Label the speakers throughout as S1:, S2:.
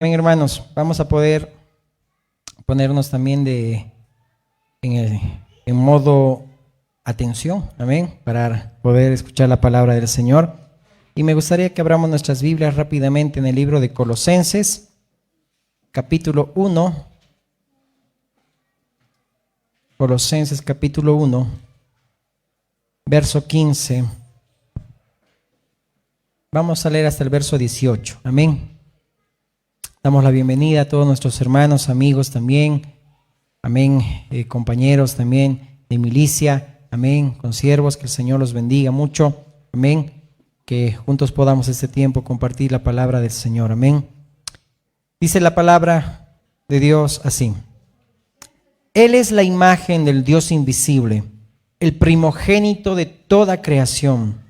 S1: Bien, hermanos, vamos a poder ponernos también en modo atención, amén, para poder escuchar la palabra del Señor. Y me gustaría que abramos nuestras Biblias rápidamente en el libro de Colosenses, capítulo 1. Colosenses, capítulo 1, verso 15. Vamos a leer hasta el verso 18, amén. Damos la bienvenida a todos nuestros hermanos, amigos también, amén, compañeros también de milicia, amén, consiervos, que el Señor los bendiga mucho, amén, que juntos podamos este tiempo compartir la palabra del Señor, amén. Dice la palabra de Dios así: Él es la imagen del Dios invisible, el primogénito de toda creación,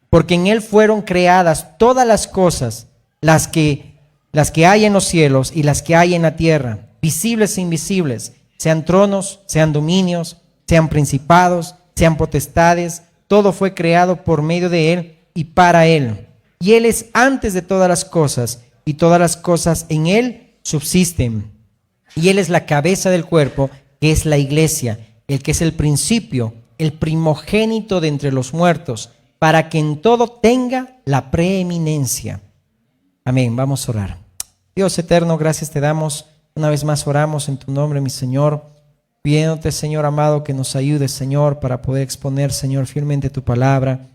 S1: porque en Él fueron creadas todas las cosas, las que hay en los cielos y las que hay en la tierra, visibles e invisibles, sean tronos, sean dominios, sean principados, sean potestades. Todo fue creado por medio de Él y para Él. Y Él es antes de todas las cosas, y todas las cosas en Él subsisten. Y Él es la cabeza del cuerpo, que es la iglesia, el que es el principio, el primogénito de entre los muertos, para que en todo tenga la preeminencia. Amén. Vamos a orar. Dios eterno, gracias te damos. Una vez más oramos en tu nombre, mi Señor, pidiéndote, Señor amado, que nos ayudes, Señor, para poder exponer, Señor, fielmente tu palabra.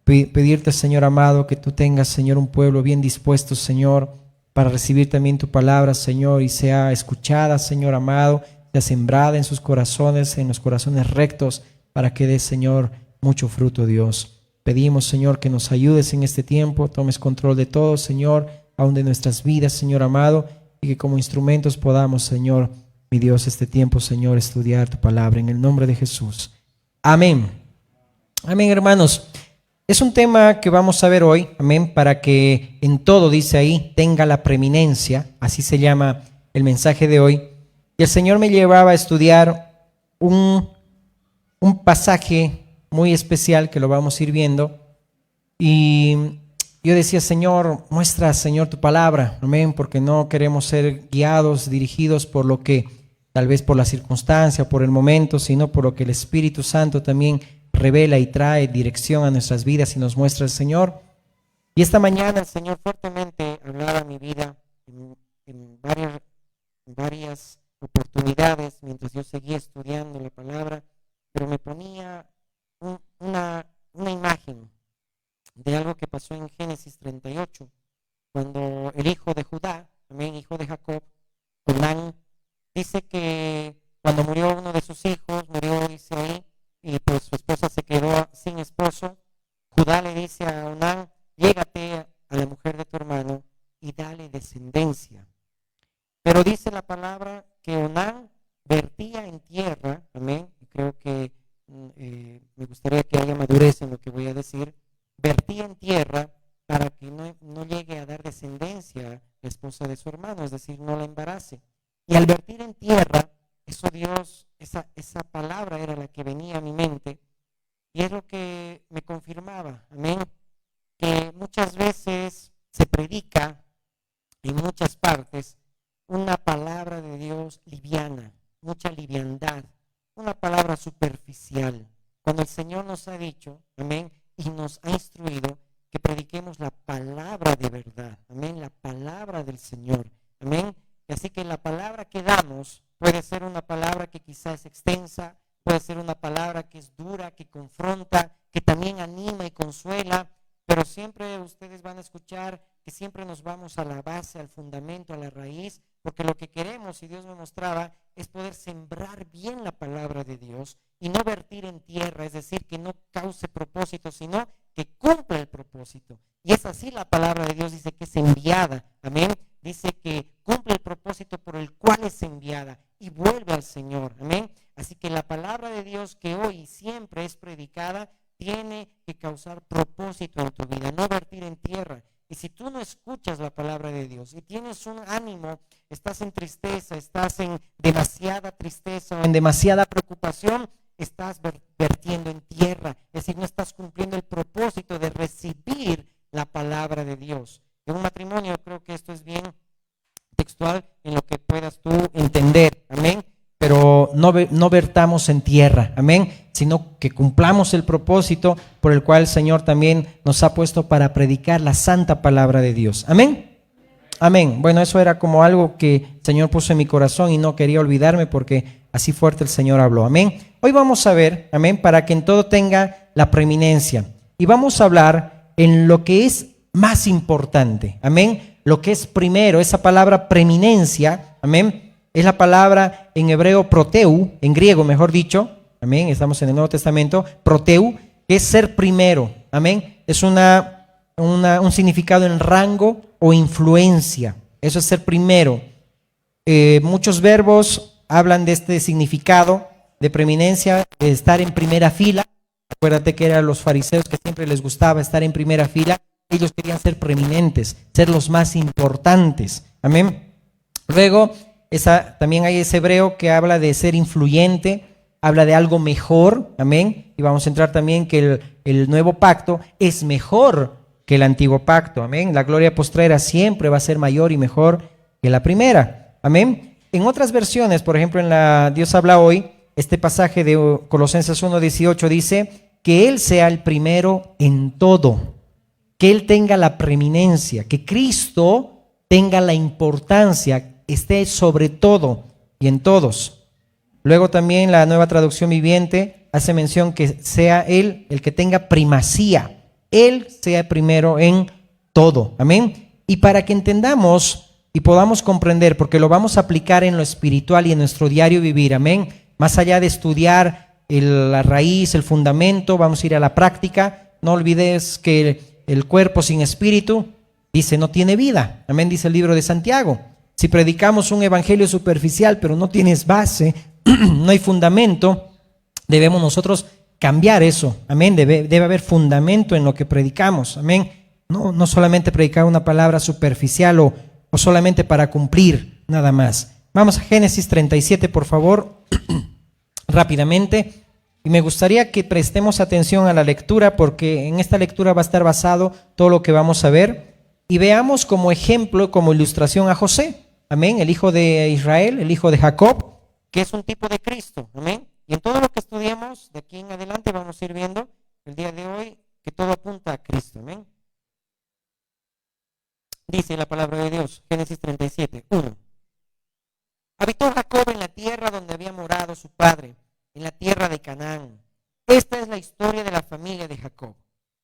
S1: Pedirte, Señor amado, que tú tengas, Señor, un pueblo bien dispuesto, Señor, para recibir también tu palabra, Señor, y sea escuchada, Señor amado, sea sembrada en sus corazones, en los corazones rectos, para que dé, Señor, mucho fruto, Dios. Pedimos, Señor, que nos ayudes en este tiempo, tomes control de todo, Señor, aún de nuestras vidas, Señor amado, y que como instrumentos podamos, Señor, mi Dios, este tiempo, Señor, estudiar tu palabra en el nombre de Jesús. Amén. Amén, hermanos. Es un tema que vamos a ver hoy, amén, para que en todo, dice ahí, tenga la preeminencia, así se llama el mensaje de hoy. Y el Señor me llevaba a estudiar un pasaje muy especial que lo vamos a ir viendo. Y yo decía, Señor, muestra, Señor, tu palabra, amén, porque no queremos ser guiados, dirigidos por lo que, tal vez por la circunstancia, por el momento, sino por lo que el Espíritu Santo también revela y trae dirección a nuestras vidas y nos muestra el Señor. Y esta mañana el Señor fuertemente hablaba a mi vida en varias oportunidades mientras yo seguía estudiando la palabra, pero me ponía una imagen de algo que pasó en Génesis 38, cuando el hijo de Judá, también hijo de Jacob, Onán, dice que cuando murió uno de sus hijos, murió, dice ahí, y pues su esposa se quedó sin esposo. Judá le dice a Onán: llégate a la mujer de tu hermano y dale descendencia. Pero dice la palabra que Onán vertía en tierra, amén, y creo que me gustaría que haya madurez en lo que voy a decir, vertía en tierra para que no llegue a dar descendencia la esposa de su hermano, es decir, no la embarace. Y al vertir en tierra, eso Dios, esa palabra era la que venía a mi mente, y es lo que me confirmaba, amén, que muchas veces se predica en muchas partes una palabra de Dios liviana, mucha liviandad, una palabra superficial, cuando el Señor nos ha dicho, amén, y nos ha instruido que prediquemos la palabra de verdad, amén, la palabra del Señor, amén. Y así que la palabra que damos puede ser una palabra que quizás es extensa, puede ser una palabra que es dura, que confronta, que también anima y consuela, pero siempre ustedes van a escuchar que siempre nos vamos a la base, al fundamento, a la raíz, porque lo que queremos, y Dios me mostraba, es poder sembrar bien la palabra de Dios y no vertir en tierra, es decir, que no cause propósito, sino que cumpla el propósito. Y es así la palabra de Dios, dice que es enviada, amén, dice que cumple el propósito por el cual es enviada y vuelve al Señor, amén. Así que la palabra de Dios que hoy siempre es predicada tiene que causar propósito en tu vida, no vertir en tierra. Y si tú no escuchas la palabra de Dios y tienes un ánimo, estás en tristeza, estás en demasiada tristeza o en demasiada preocupación, estás vertiendo en tierra. Es decir, no estás cumpliendo el propósito de recibir la palabra de Dios. En un matrimonio creo que esto es bien textual en lo que puedas tú entender, amén, pero no vertamos en tierra, amén, sino que cumplamos el propósito por el cual el Señor también nos ha puesto para predicar la santa palabra de Dios, amén. Amén. Bueno, eso era como algo que el Señor puso en mi corazón y no quería olvidarme porque así fuerte el Señor habló. Amén. Hoy vamos a ver, amén, para que en todo tenga la preeminencia. Y vamos a hablar en lo que es más importante. Amén. Lo que es primero, esa palabra preeminencia, amén, es la palabra en hebreo proteu, en griego mejor dicho, amén, estamos en el Nuevo Testamento, proteu, que es ser primero, amén, es un significado en rango o influencia, eso es ser primero. Muchos verbos hablan de este significado de preeminencia, de estar en primera fila. Acuérdate que eran los fariseos que siempre les gustaba estar en primera fila, ellos querían ser preeminentes, ser los más importantes, amén. Luego, también hay ese hebreo que habla de ser influyente, habla de algo mejor, amén, y vamos a entrar también que el nuevo pacto es mejor que el antiguo pacto, amén, la gloria postrera siempre va a ser mayor y mejor que la primera, amén. En otras versiones, por ejemplo en la Dios habla hoy, este pasaje de Colosenses 1:18 dice que Él sea el primero en todo, que Él tenga la preeminencia, que Cristo tenga la importancia, esté sobre todo y en todos. Luego también la Nueva Traducción Viviente hace mención que sea Él el que tenga primacía, Él sea primero en todo, amén. Y para que entendamos y podamos comprender, porque lo vamos a aplicar en lo espiritual y en nuestro diario vivir, amén, más allá de estudiar la raíz, el fundamento, vamos a ir a la práctica. No olvides que el cuerpo sin espíritu, dice, no tiene vida, amén, dice el libro de Santiago. Si predicamos un evangelio superficial, pero no tienes base, no hay fundamento, debemos nosotros cambiar eso, amén, debe haber fundamento en lo que predicamos, amén, no solamente predicar una palabra superficial o solamente para cumplir, nada más. Vamos a Génesis 37, por favor, rápidamente, y me gustaría que prestemos atención a la lectura, porque en esta lectura va a estar basado todo lo que vamos a ver, y veamos como ejemplo, como ilustración a José, amén, el hijo de Israel, el hijo de Jacob, que es un tipo de Cristo, amén. Y en todo lo que estudiamos de aquí en adelante vamos a ir viendo el día de hoy que todo apunta a Cristo, amén. Dice la palabra de Dios, Génesis 37, 1. Habitó Jacob en la tierra donde había morado su padre, en la tierra de Canaán. Esta es la historia de la familia de Jacob.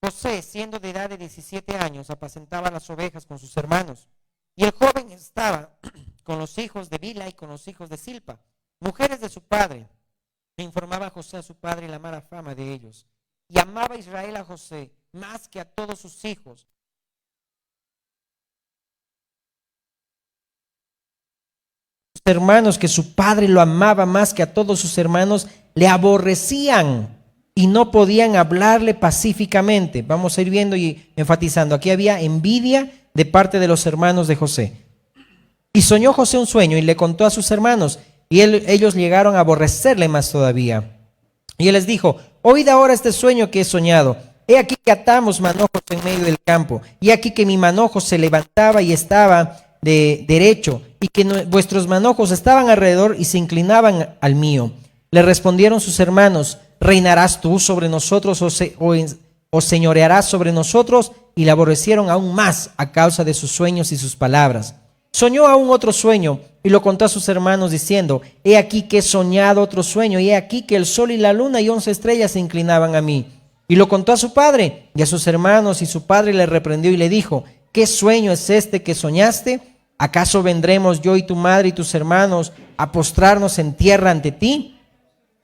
S1: José, siendo de edad de 17 años, apacentaba las ovejas con sus hermanos. Y el joven estaba con los hijos de Bila y con los hijos de Silpa, mujeres de su padre. Le informaba José a su padre la mala fama de ellos. Y amaba Israel a José más que a todos sus hijos. Sus hermanos, que su padre lo amaba más que a todos sus hermanos, le aborrecían y no podían hablarle pacíficamente. Vamos a ir viendo y enfatizando. Aquí había envidia de parte de los hermanos de José. Y soñó José un sueño y le contó a sus hermanos, y ellos llegaron a aborrecerle más todavía. Y él les dijo: oíd ahora este sueño que he soñado. He aquí que atamos manojos en medio del campo, y aquí que mi manojo se levantaba y estaba de derecho, y que vuestros manojos estaban alrededor y se inclinaban al mío. Le respondieron sus hermanos: ¿reinarás tú sobre nosotros o señorearás sobre nosotros? Y le aborrecieron aún más a causa de sus sueños y sus palabras. Soñó aún otro sueño y lo contó a sus hermanos diciendo: he aquí que he soñado otro sueño, y he aquí que el sol y la luna y 11 estrellas se inclinaban a mí. Y lo contó a su padre y a sus hermanos, y su padre le reprendió y le dijo: ¿qué sueño es este que soñaste? ¿Acaso vendremos yo y tu madre y tus hermanos a postrarnos en tierra ante ti?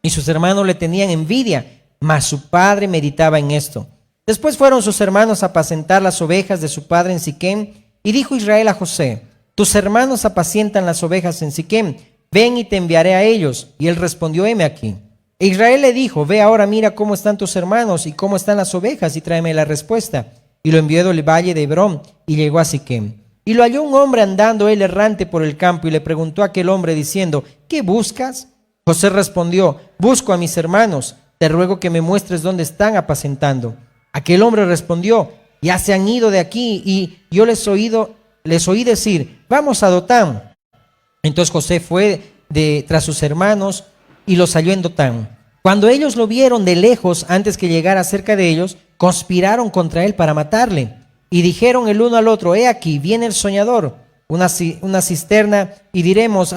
S1: Y sus hermanos le tenían envidia, mas su padre meditaba en esto. Después fueron sus hermanos a apacentar las ovejas de su padre en Siquem, y dijo Israel a José: tus hermanos apacientan las ovejas en Siquem, ven y te enviaré a ellos. Y él respondió: heme aquí. E Israel le dijo: ve ahora, mira cómo están tus hermanos y cómo están las ovejas, y tráeme la respuesta. Y lo envió del valle de Hebrón, y llegó a Siquem. Y lo halló un hombre andando él errante por el campo, y le preguntó a aquel hombre diciendo: ¿qué buscas? José respondió: busco a mis hermanos, te ruego que me muestres dónde están apacentando. Aquel hombre respondió: ya se han ido de aquí, y yo les oí decir: vamos a Dotán. Entonces José fue tras sus hermanos y los halló en Dotán. Cuando ellos lo vieron de lejos, antes que llegara cerca de ellos, conspiraron contra él para matarle. Y dijeron el uno al otro: he aquí, viene el soñador, una cisterna, y diremos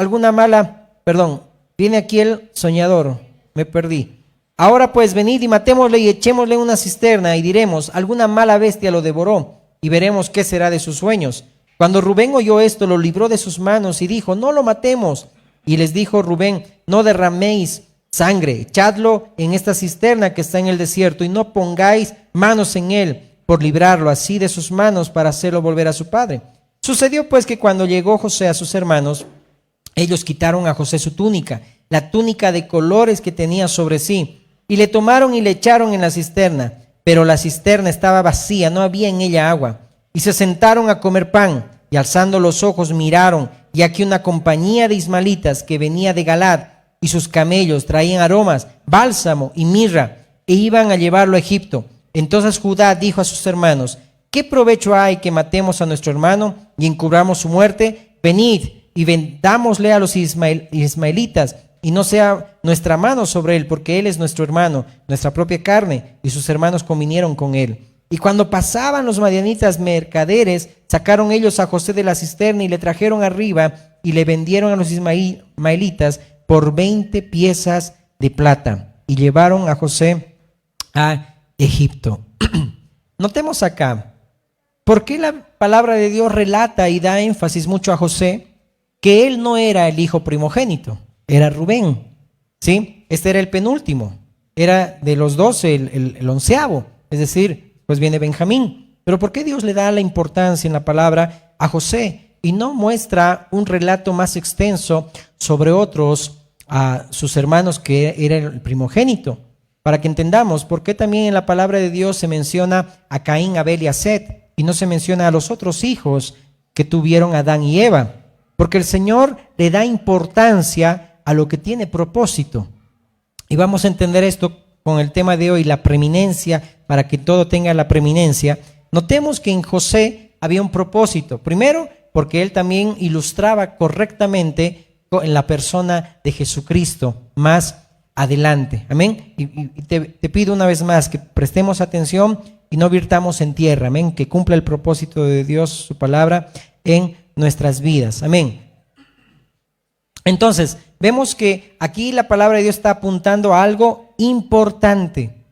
S1: viene aquí el soñador, me perdí. Ahora pues venid y matémosle y echémosle una cisterna, y diremos: alguna mala bestia lo devoró, y veremos qué será de sus sueños. Cuando Rubén oyó esto, lo libró de sus manos y dijo: no lo matemos. Y les dijo Rubén: no derraméis sangre, echadlo en esta cisterna que está en el desierto, y no pongáis manos en él por librarlo así de sus manos, para hacerlo volver a su padre. Sucedió pues que cuando llegó José a sus hermanos, ellos quitaron a José su túnica, la túnica de colores que tenía sobre sí, y le tomaron y le echaron en la cisterna. Pero la cisterna estaba vacía, no había en ella agua. Y se sentaron a comer pan, y alzando los ojos miraron, y aquí una compañía de ismaelitas que venía de Galad, y sus camellos traían aromas, bálsamo y mirra, e iban a llevarlo a Egipto. Entonces Judá dijo a sus hermanos: ¿qué provecho hay que matemos a nuestro hermano y encubramos su muerte? Venid y vendámosle a los ismaelitas, y no sea nuestra mano sobre él, porque él es nuestro hermano, nuestra propia carne. Y sus hermanos convinieron con él. Y cuando pasaban los madianitas mercaderes, sacaron ellos a José de la cisterna y le trajeron arriba, y le vendieron a los ismaelitas por 20 piezas de plata, y llevaron a José a Egipto. Notemos acá, ¿por qué la palabra de Dios relata y da énfasis mucho a José? Que él no era el hijo primogénito, era Rubén, ¿sí? Este era el penúltimo, era de los 12 el onceavo, es decir, pues viene Benjamín. Pero ¿por qué Dios le da la importancia en la palabra a José y no muestra un relato más extenso sobre otros, a sus hermanos, que era el primogénito? Para que entendamos por qué también en la palabra de Dios se menciona a Caín, Abel y a Set, y no se menciona a los otros hijos que tuvieron Adán y Eva. Porque el Señor le da importancia a lo que tiene propósito. Y vamos a entender esto con el tema de hoy, la preeminencia, para que todo tenga la preeminencia. Notemos que en José había un propósito. Primero, porque él también ilustraba correctamente en la persona de Jesucristo más adelante. Amén. Y te pido una vez más que prestemos atención y no virtamos en tierra. Amén. Que cumpla el propósito de Dios, su palabra, en nuestras vidas. Amén. Entonces, vemos que aquí la palabra de Dios está apuntando a algo importante.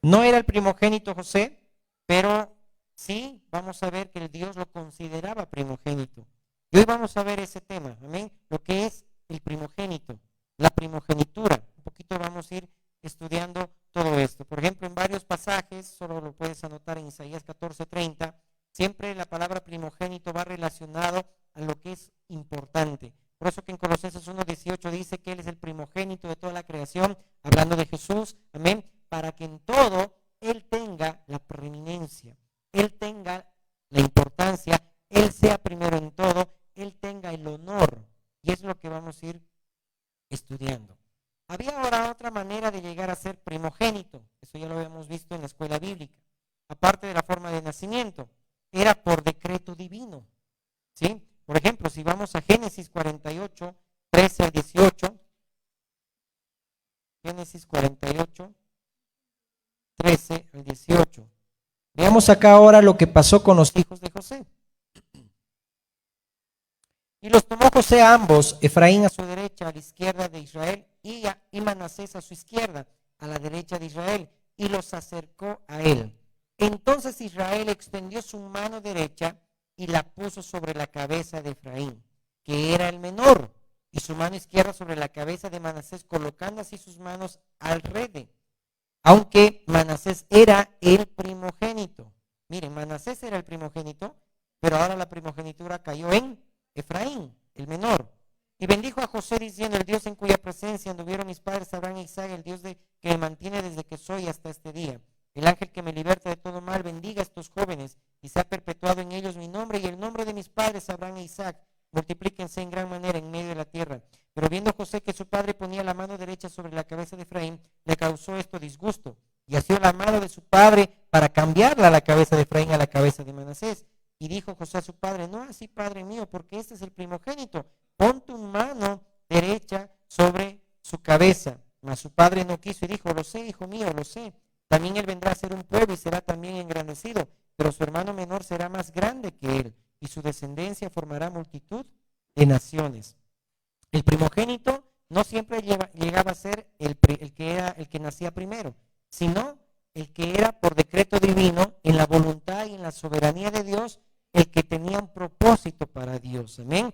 S1: No era el primogénito José, pero sí vamos a ver que Dios lo consideraba primogénito. Y hoy vamos a ver ese tema, amén, lo que es el primogénito, la primogenitura. Un poquito vamos a ir estudiando todo esto. Por ejemplo, en varios pasajes, solo lo puedes anotar en Isaías 14:30, siempre la palabra primogénito va relacionado a lo que es importante. Por eso que en Colosenses 1:18 dice que Él es el primogénito de toda la creación, hablando de Jesús, amén, para que en todo Él tenga la preeminencia, Él tenga la importancia, Él sea primero en todo, Él tenga el honor. Y es lo que vamos a ir estudiando. Había ahora otra manera de llegar a ser primogénito, eso ya lo habíamos visto en la escuela bíblica, aparte de la forma de nacimiento, era por decreto divino, ¿sí? Por ejemplo, si vamos a Génesis 48, 13 al 18, Génesis 48, 13 al 18. Veamos acá ahora lo que pasó con los hijos de José. Y los tomó José a ambos, Efraín a su derecha, a la izquierda de Israel, y Manasés a su izquierda, a la derecha de Israel, y los acercó a él. Entonces Israel extendió su mano derecha y la puso sobre la cabeza de Efraín, que era el menor, y su mano izquierda sobre la cabeza de Manasés, colocando así sus manos alrededor. Aunque Manasés era el primogénito. Miren, Manasés era el primogénito, pero ahora la primogenitura cayó en Efraín, el menor. Y bendijo a José diciendo: el Dios en cuya presencia anduvieron mis padres Abraham e Isaac, el Dios que me mantiene desde que soy hasta este día. El ángel que me liberta de todo mal, bendiga a estos jóvenes y se ha perpetuado en ellos mi nombre y el nombre de mis padres Abraham e Isaac. Multiplíquense en gran manera en medio de la tierra. Pero viendo José que su padre ponía la mano derecha sobre la cabeza de Efraín, le causó esto disgusto y asió la mano de su padre para cambiarla a la cabeza de Efraín a la cabeza de Manasés. Y dijo José a su padre: no así, padre mío, porque este es el primogénito, pon tu mano derecha sobre su cabeza. Mas su padre no quiso y dijo, lo sé, hijo mío, lo sé. También él vendrá a ser un pueblo y será también engrandecido, pero su hermano menor será más grande que él y su descendencia formará multitud de naciones. El primogénito no siempre llegaba a ser el que nacía primero, sino el que era por decreto divino, en la voluntad y en la soberanía de Dios, el que tenía un propósito para Dios. Amén.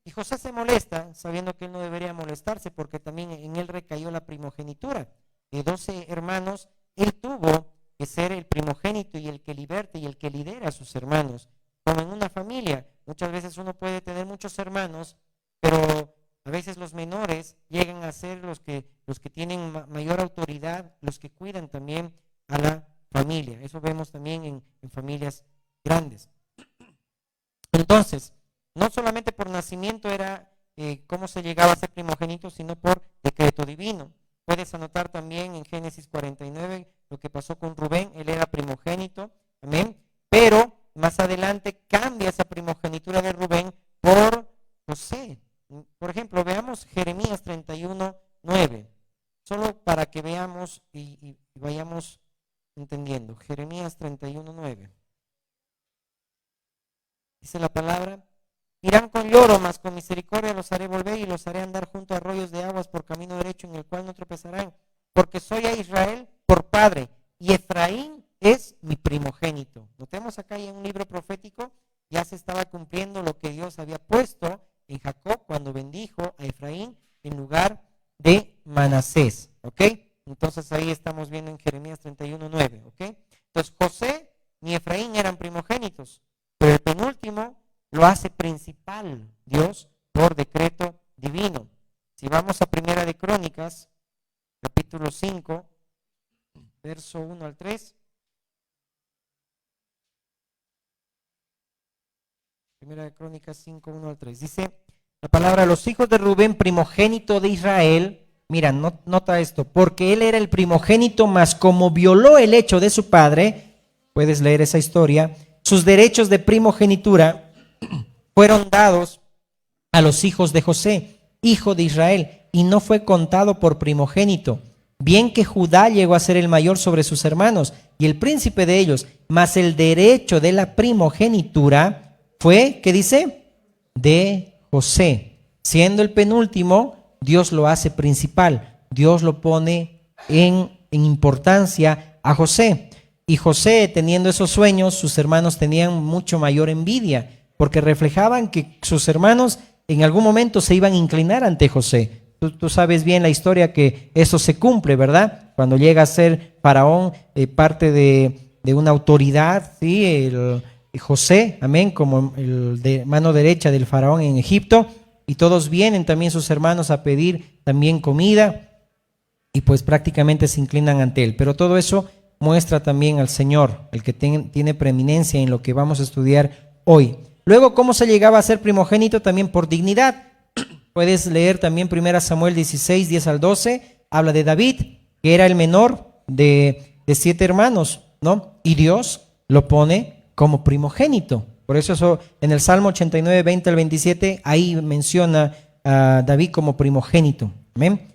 S1: Y José se molesta, sabiendo que él no debería molestarse, porque también en él recayó la primogenitura. De 12 hermanos, él tuvo que ser el primogénito y el que liberte y el que lidera a sus hermanos. Como en una familia, muchas veces uno puede tener muchos hermanos, pero a veces los menores llegan a ser los que tienen mayor autoridad, los que cuidan también a la familia. Eso vemos también en familias grandes. Entonces, no solamente por nacimiento era cómo se llegaba a ser primogénito, sino por decreto divino. Puedes anotar también en Génesis 49 lo que pasó con Rubén, él era primogénito, amén, pero más adelante cambia esa primogenitura de Rubén por José. Por ejemplo, veamos Jeremías 31:9, solo para que veamos y vayamos entendiendo. Jeremías 31:9. Dice la palabra, irán con lloro, mas con misericordia los haré volver y los haré andar junto a arroyos de aguas por camino derecho en el cual no tropezarán, porque soy a Israel por padre y Efraín es mi primogénito. Notemos acá en un libro profético, ya se estaba cumpliendo lo que Dios había puesto en Jacob cuando bendijo a Efraín en lugar de Manasés, ¿ok? Entonces ahí estamos viendo en Jeremías 31:9, ¿ok? Entonces José ni Efraín eran primogénitos, pero el penúltimo lo hace principal Dios por decreto divino. Si vamos a Primera de Crónicas, capítulo 5, verso 1 al 3. Primera de Crónicas 5, 1 al 3. Dice la palabra, los hijos de Rubén, primogénito de Israel. Mira, nota esto, porque él era el primogénito, mas como violó el hecho de su padre, puedes leer esa historia, sus derechos de primogenitura fueron dados a los hijos de José, hijo de Israel, y no fue contado por primogénito. Bien que Judá llegó a ser el mayor sobre sus hermanos y el príncipe de ellos, mas el derecho de la primogenitura fue, ¿qué dice? De José. Siendo el penúltimo, Dios lo hace principal. Dios lo pone en importancia a José. Y José, teniendo esos sueños, sus hermanos tenían mucho mayor envidia, porque reflejaban que sus hermanos en algún momento se iban a inclinar ante José. Tú sabes bien la historia que eso se cumple, ¿verdad? Cuando llega a ser Faraón parte de una autoridad, ¿sí? El José, amén, como el de mano derecha del Faraón en Egipto, y todos vienen también sus hermanos a pedir también comida, y pues prácticamente se inclinan ante él. Pero todo eso muestra también al Señor, el que tiene preeminencia en lo que vamos a estudiar hoy. Luego, ¿cómo se llegaba a ser primogénito? También por dignidad. Puedes leer también 1 Samuel 16, 10 al 12, habla de David, que era el menor de 7 hermanos, ¿no? Y Dios lo pone como primogénito. Por eso en el Salmo 89, 20 al 27, ahí menciona a David como primogénito. ¿Amén?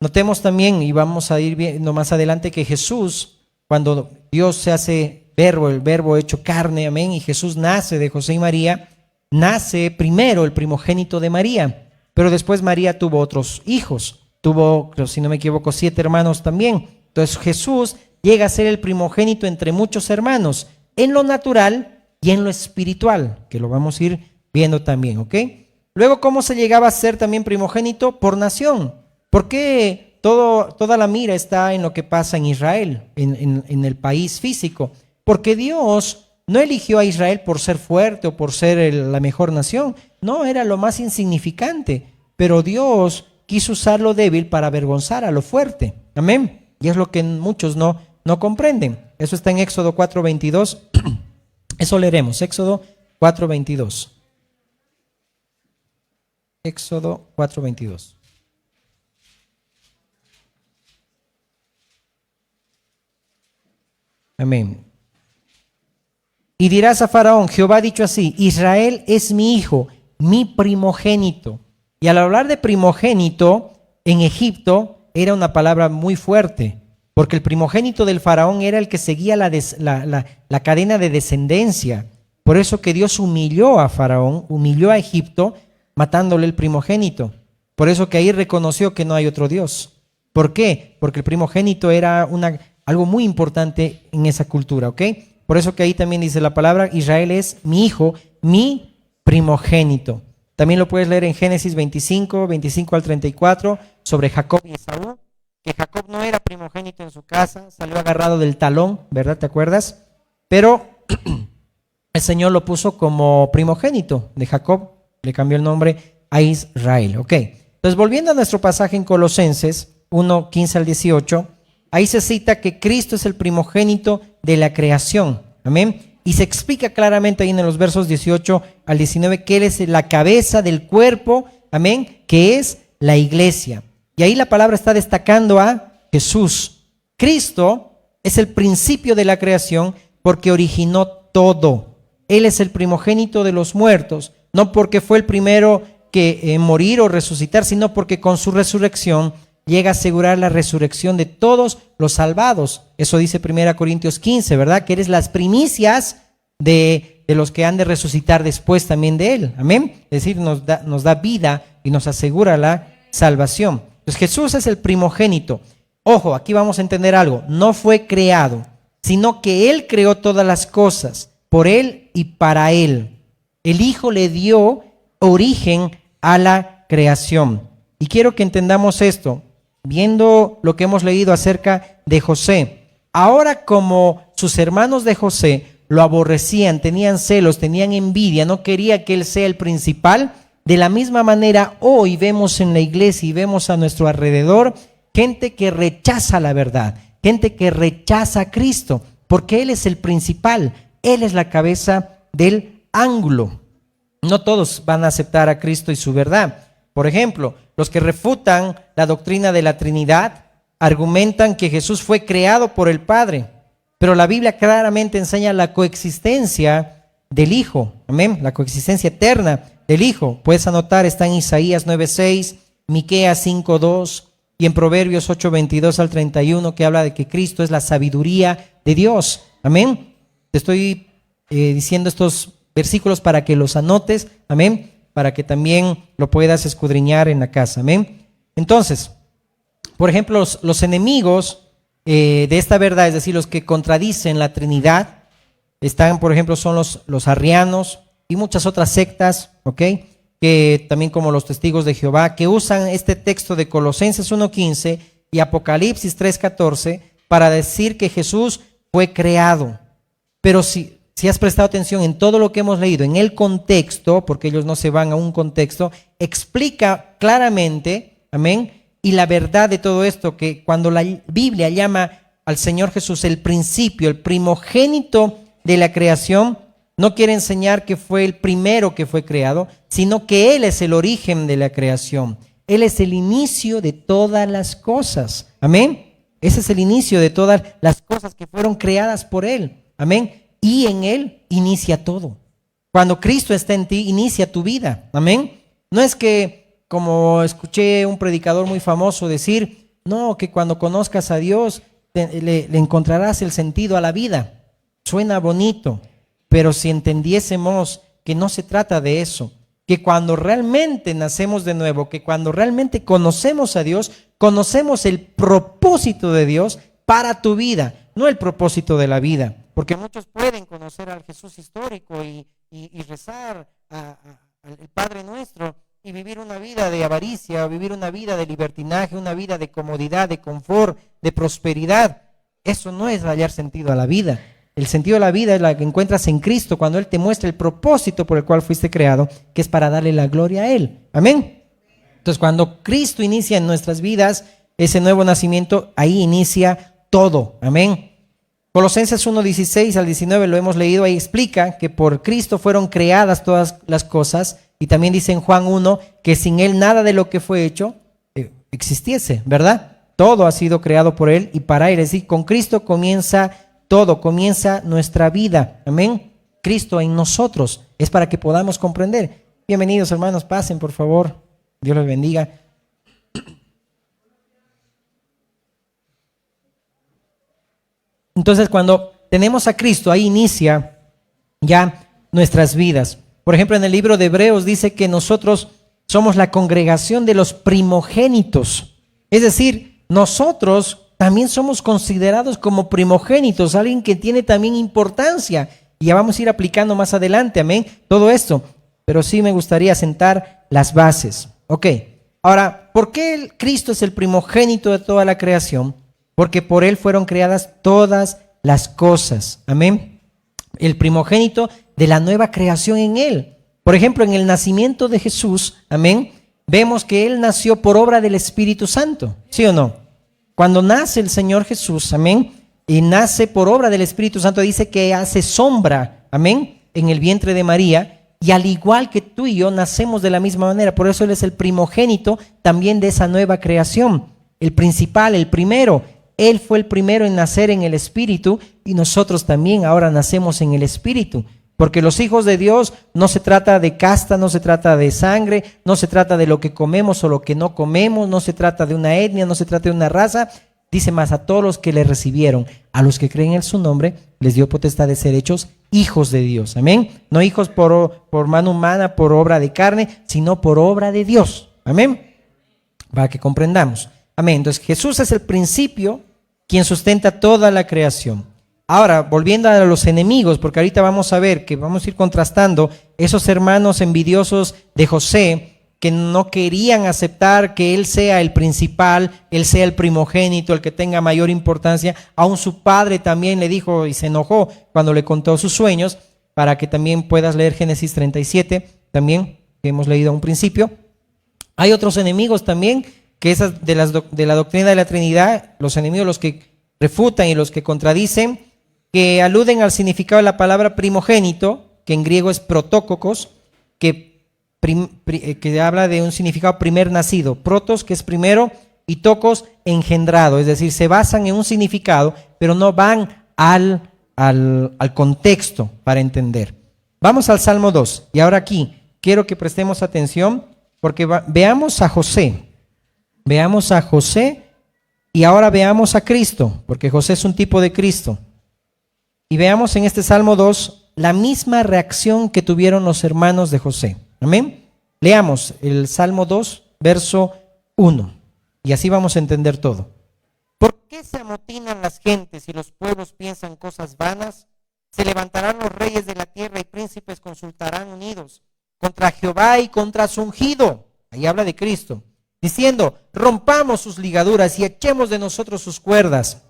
S1: Notemos también, y vamos a ir viendo más adelante, que Jesús, cuando Dios se hace verbo, el verbo hecho carne, amén, y Jesús nace de José y María, nace primero el primogénito de María, pero después María tuvo otros hijos, tuvo, si no me equivoco, 7 hermanos también. Entonces Jesús llega a ser el primogénito entre muchos hermanos, en lo natural y en lo espiritual, que lo vamos a ir viendo también, ¿ok? Luego, ¿cómo se llegaba a ser también primogénito? Por nación. ¿Por qué toda la mira está en lo que pasa en Israel, en el país físico? Porque Dios no eligió a Israel por ser fuerte o por ser la mejor nación. No, era lo más insignificante. Pero Dios quiso usar lo débil para avergonzar a lo fuerte. Amén. Y es lo que muchos no comprenden. Eso está en Éxodo 4:22. Eso leeremos. Éxodo 4:22. Éxodo 4:22. Amén. Y dirás a Faraón, Jehová ha dicho así, Israel es mi hijo, mi primogénito. Y al hablar de primogénito, en Egipto era una palabra muy fuerte, porque el primogénito del faraón era el que seguía la cadena de descendencia. Por eso que Dios humilló a Faraón, humilló a Egipto, matándole el primogénito. Por eso que ahí reconoció que no hay otro Dios. ¿Por qué? Porque el primogénito era algo muy importante en esa cultura, ¿ok? Por eso que ahí también dice la palabra, Israel es mi hijo, mi primogénito. También lo puedes leer en Génesis 25, 25 al 34, sobre Jacob y Esaú, que Jacob no era primogénito en su casa, salió agarrado del talón, ¿verdad? ¿Te acuerdas? Pero el Señor lo puso como primogénito de Jacob, le cambió el nombre a Israel, ¿ok? Entonces, volviendo a nuestro pasaje en Colosenses 1, 15 al 18, ahí se cita que Cristo es el primogénito de la creación, amén. Y se explica claramente ahí en los versos 18 al 19 que Él es la cabeza del cuerpo, amén, que es la iglesia. Y ahí la palabra está destacando a Jesús. Cristo es el principio de la creación porque originó todo. Él es el primogénito de los muertos, no porque fue el primero que morir o resucitar, sino porque con su resurrección llega a asegurar la resurrección de todos los salvados. Eso dice 1 Corintios 15, ¿verdad? Que eres las primicias de los que han de resucitar después también de Él. Amén. Es decir, nos da vida y nos asegura la salvación. Entonces Jesús es el primogénito. Ojo, aquí vamos a entender algo. No fue creado, sino que Él creó todas las cosas, por Él y para Él. El Hijo le dio origen a la creación. Y quiero que entendamos esto, viendo lo que hemos leído acerca de José. Ahora, como sus hermanos de José lo aborrecían, tenían celos, tenían envidia, no quería que él sea el principal, de la misma manera hoy vemos en la iglesia y vemos a nuestro alrededor gente que rechaza la verdad, gente que rechaza a Cristo, porque Él es el principal, Él es la cabeza del ángulo. No todos van a aceptar a Cristo y su verdad. Por ejemplo, los que refutan la doctrina de la Trinidad argumentan que Jesús fue creado por el Padre, pero la Biblia claramente enseña la coexistencia del Hijo, amén, la coexistencia eterna del Hijo. Puedes anotar, está en Isaías 9:6, Miqueas 5:2 y en Proverbios 8:22 al 31, que habla de que Cristo es la sabiduría de Dios, amén. Te estoy diciendo estos versículos para que los anotes, amén, para que también lo puedas escudriñar en la casa, amén. Entonces, por ejemplo, los enemigos de esta verdad, es decir, los que contradicen la Trinidad, están, por ejemplo, son los arrianos y muchas otras sectas, ¿ok? Que también como los testigos de Jehová, que usan este texto de Colosenses 1:15 y Apocalipsis 3:14 para decir que Jesús fue creado. Pero si has prestado atención en todo lo que hemos leído, en el contexto, porque ellos no se van a un contexto, explica claramente, amén, y la verdad de todo esto, que cuando la Biblia llama al Señor Jesús el principio, el primogénito de la creación, no quiere enseñar que fue el primero que fue creado, sino que Él es el origen de la creación. Él es el inicio de todas las cosas. Amén. Ese es el inicio de todas las cosas que fueron creadas por Él. Amén. Y en Él inicia todo. Cuando Cristo está en ti, inicia tu vida. Amén. No es que, como escuché un predicador muy famoso decir, no, que cuando conozcas a Dios le encontrarás el sentido a la vida. Suena bonito, pero si entendiésemos que no se trata de eso, que cuando realmente nacemos de nuevo, que cuando realmente conocemos a Dios, conocemos el propósito de Dios para tu vida, no el propósito de la vida. Porque muchos pueden conocer al Jesús histórico y rezar al Padre Nuestro y vivir una vida de avaricia, vivir una vida de libertinaje, una vida de comodidad, de confort, de prosperidad. Eso no es hallar sentido a la vida. El sentido de la vida es la que encuentras en Cristo cuando Él te muestra el propósito por el cual fuiste creado, que es para darle la gloria a Él. Amén. Entonces, cuando Cristo inicia en nuestras vidas ese nuevo nacimiento, ahí inicia todo. Amén. Colosenses 1:16 al 19 lo hemos leído, ahí explica que por Cristo fueron creadas todas las cosas, y también dice en Juan 1 que sin Él nada de lo que fue hecho existiese, ¿verdad? Todo ha sido creado por Él y para Él, es decir, con Cristo comienza todo, comienza nuestra vida, amén. Cristo en nosotros, es para que podamos comprender. Bienvenidos hermanos, pasen por favor, Dios les bendiga. Entonces, cuando tenemos a Cristo, ahí inicia ya nuestras vidas. Por ejemplo, en el libro de Hebreos dice que nosotros somos la congregación de los primogénitos. Es decir, nosotros también somos considerados como primogénitos, alguien que tiene también importancia. Y ya vamos a ir aplicando más adelante, amén, todo esto. Pero sí me gustaría sentar las bases. Ok, ahora, ¿por qué Cristo es el primogénito de toda la creación? Porque por Él fueron creadas todas las cosas, amén. El primogénito de la nueva creación en Él. Por ejemplo, en el nacimiento de Jesús, amén, vemos que Él nació por obra del Espíritu Santo, ¿sí o no? Cuando nace el Señor Jesús, amén, y nace por obra del Espíritu Santo, dice que hace sombra, amén, en el vientre de María, y al igual que tú y yo nacemos de la misma manera. Por eso Él es el primogénito también de esa nueva creación, el principal, el primero. Él fue el primero en nacer en el Espíritu y nosotros también ahora nacemos en el Espíritu. Porque los hijos de Dios no se trata de casta, no se trata de sangre, no se trata de lo que comemos o lo que no comemos, no se trata de una etnia, no se trata de una raza. Dice más, a todos los que le recibieron, a los que creen en su nombre, les dio potestad de ser hechos hijos de Dios. Amén. No hijos por mano humana, por obra de carne, sino por obra de Dios. Amén. Para que comprendamos. Amén. Entonces Jesús es el principio quien sustenta toda la creación. Ahora, volviendo a los enemigos, porque ahorita vamos a ver que vamos a ir contrastando esos hermanos envidiosos de José que no querían aceptar que él sea el principal, él sea el primogénito, el que tenga mayor importancia. Aún su padre también le dijo y se enojó cuando le contó sus sueños, para que también puedas leer Génesis 37, también que hemos leído a un principio. Hay otros enemigos también, que esas de la doctrina de la Trinidad, los enemigos, los que refutan y los que contradicen, que aluden al significado de la palabra primogénito, que en griego es protócocos, que habla de un significado primer nacido, protos, que es primero, y tocos, engendrado, es decir, se basan en un significado, pero no van al contexto para entender. Vamos al Salmo 2, y ahora aquí quiero que prestemos atención, porque veamos a José y ahora veamos a Cristo, porque José es un tipo de Cristo. Y veamos en este Salmo 2 la misma reacción que tuvieron los hermanos de José. Amén. Leamos el Salmo 2, verso 1. Y así vamos a entender todo. ¿Por qué se amotinan las gentes y los pueblos piensan cosas vanas? Se levantarán los reyes de la tierra y príncipes consultarán unidos contra Jehová y contra su ungido. Ahí habla de Cristo. Diciendo, rompamos sus ligaduras y echemos de nosotros sus cuerdas.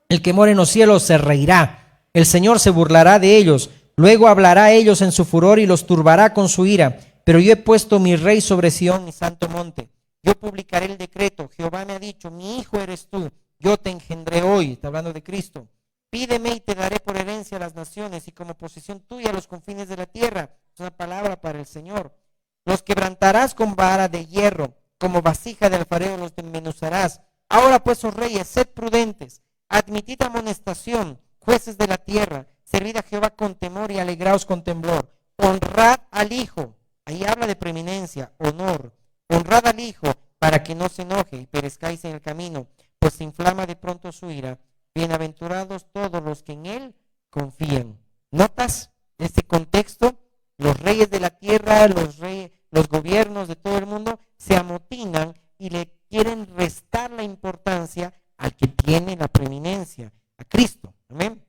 S1: El que mora en los cielos se reirá. El Señor se burlará de ellos, luego hablará a ellos en su furor y los turbará con su ira. Pero yo he puesto mi rey sobre Sión, mi santo monte. Yo publicaré el decreto. Jehová me ha dicho, mi hijo eres tú, yo te engendré hoy. Está hablando de Cristo. Pídeme y te daré por herencia a las naciones y como posesión tuya a los confines de la tierra. Es una palabra para el Señor. Los quebrantarás con vara de hierro, como vasija de alfarero los desmenuzarás. Ahora pues, oh reyes, sed prudentes, admitid amonestación, jueces de la tierra, servid a Jehová con temor y alegraos con temblor. Honrad al Hijo, ahí habla de preeminencia, honor. Honrad al Hijo para que no se enoje y perezcáis en el camino, pues se inflama de pronto su ira. Bienaventurados todos los que en Él confían. ¿Notas este contexto? Los reyes de la tierra, los gobiernos de todo el mundo se amotinan y le quieren restar la importancia al que tiene la preeminencia, a Cristo. Amén.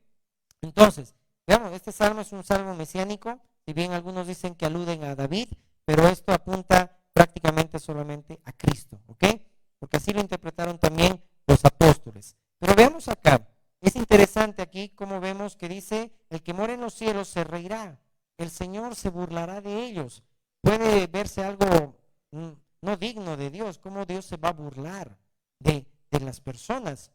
S1: Entonces, veamos, este salmo es un salmo mesiánico, si bien algunos dicen que aluden a David, pero esto apunta prácticamente solamente a Cristo, ¿ok? Porque así lo interpretaron también los apóstoles. Pero veamos acá, es interesante aquí cómo vemos que dice, el que mora en los cielos se reirá, el Señor se burlará de ellos. Puede verse algo no digno de Dios, cómo Dios se va a burlar de las personas.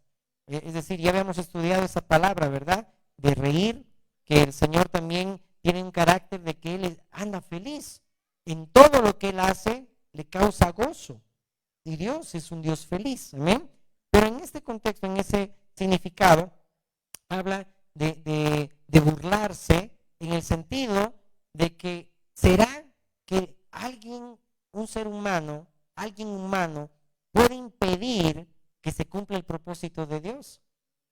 S1: Es decir, ya habíamos estudiado esa palabra, ¿verdad? De reír, que el Señor también tiene un carácter de que Él anda feliz. En todo lo que Él hace, le causa gozo. Y Dios es un Dios feliz, ¿amén? Pero en este contexto, en ese significado, habla de burlarse en el sentido de que será que alguien, un ser humano,
S2: alguien humano puede impedir que se cumpla el propósito de Dios?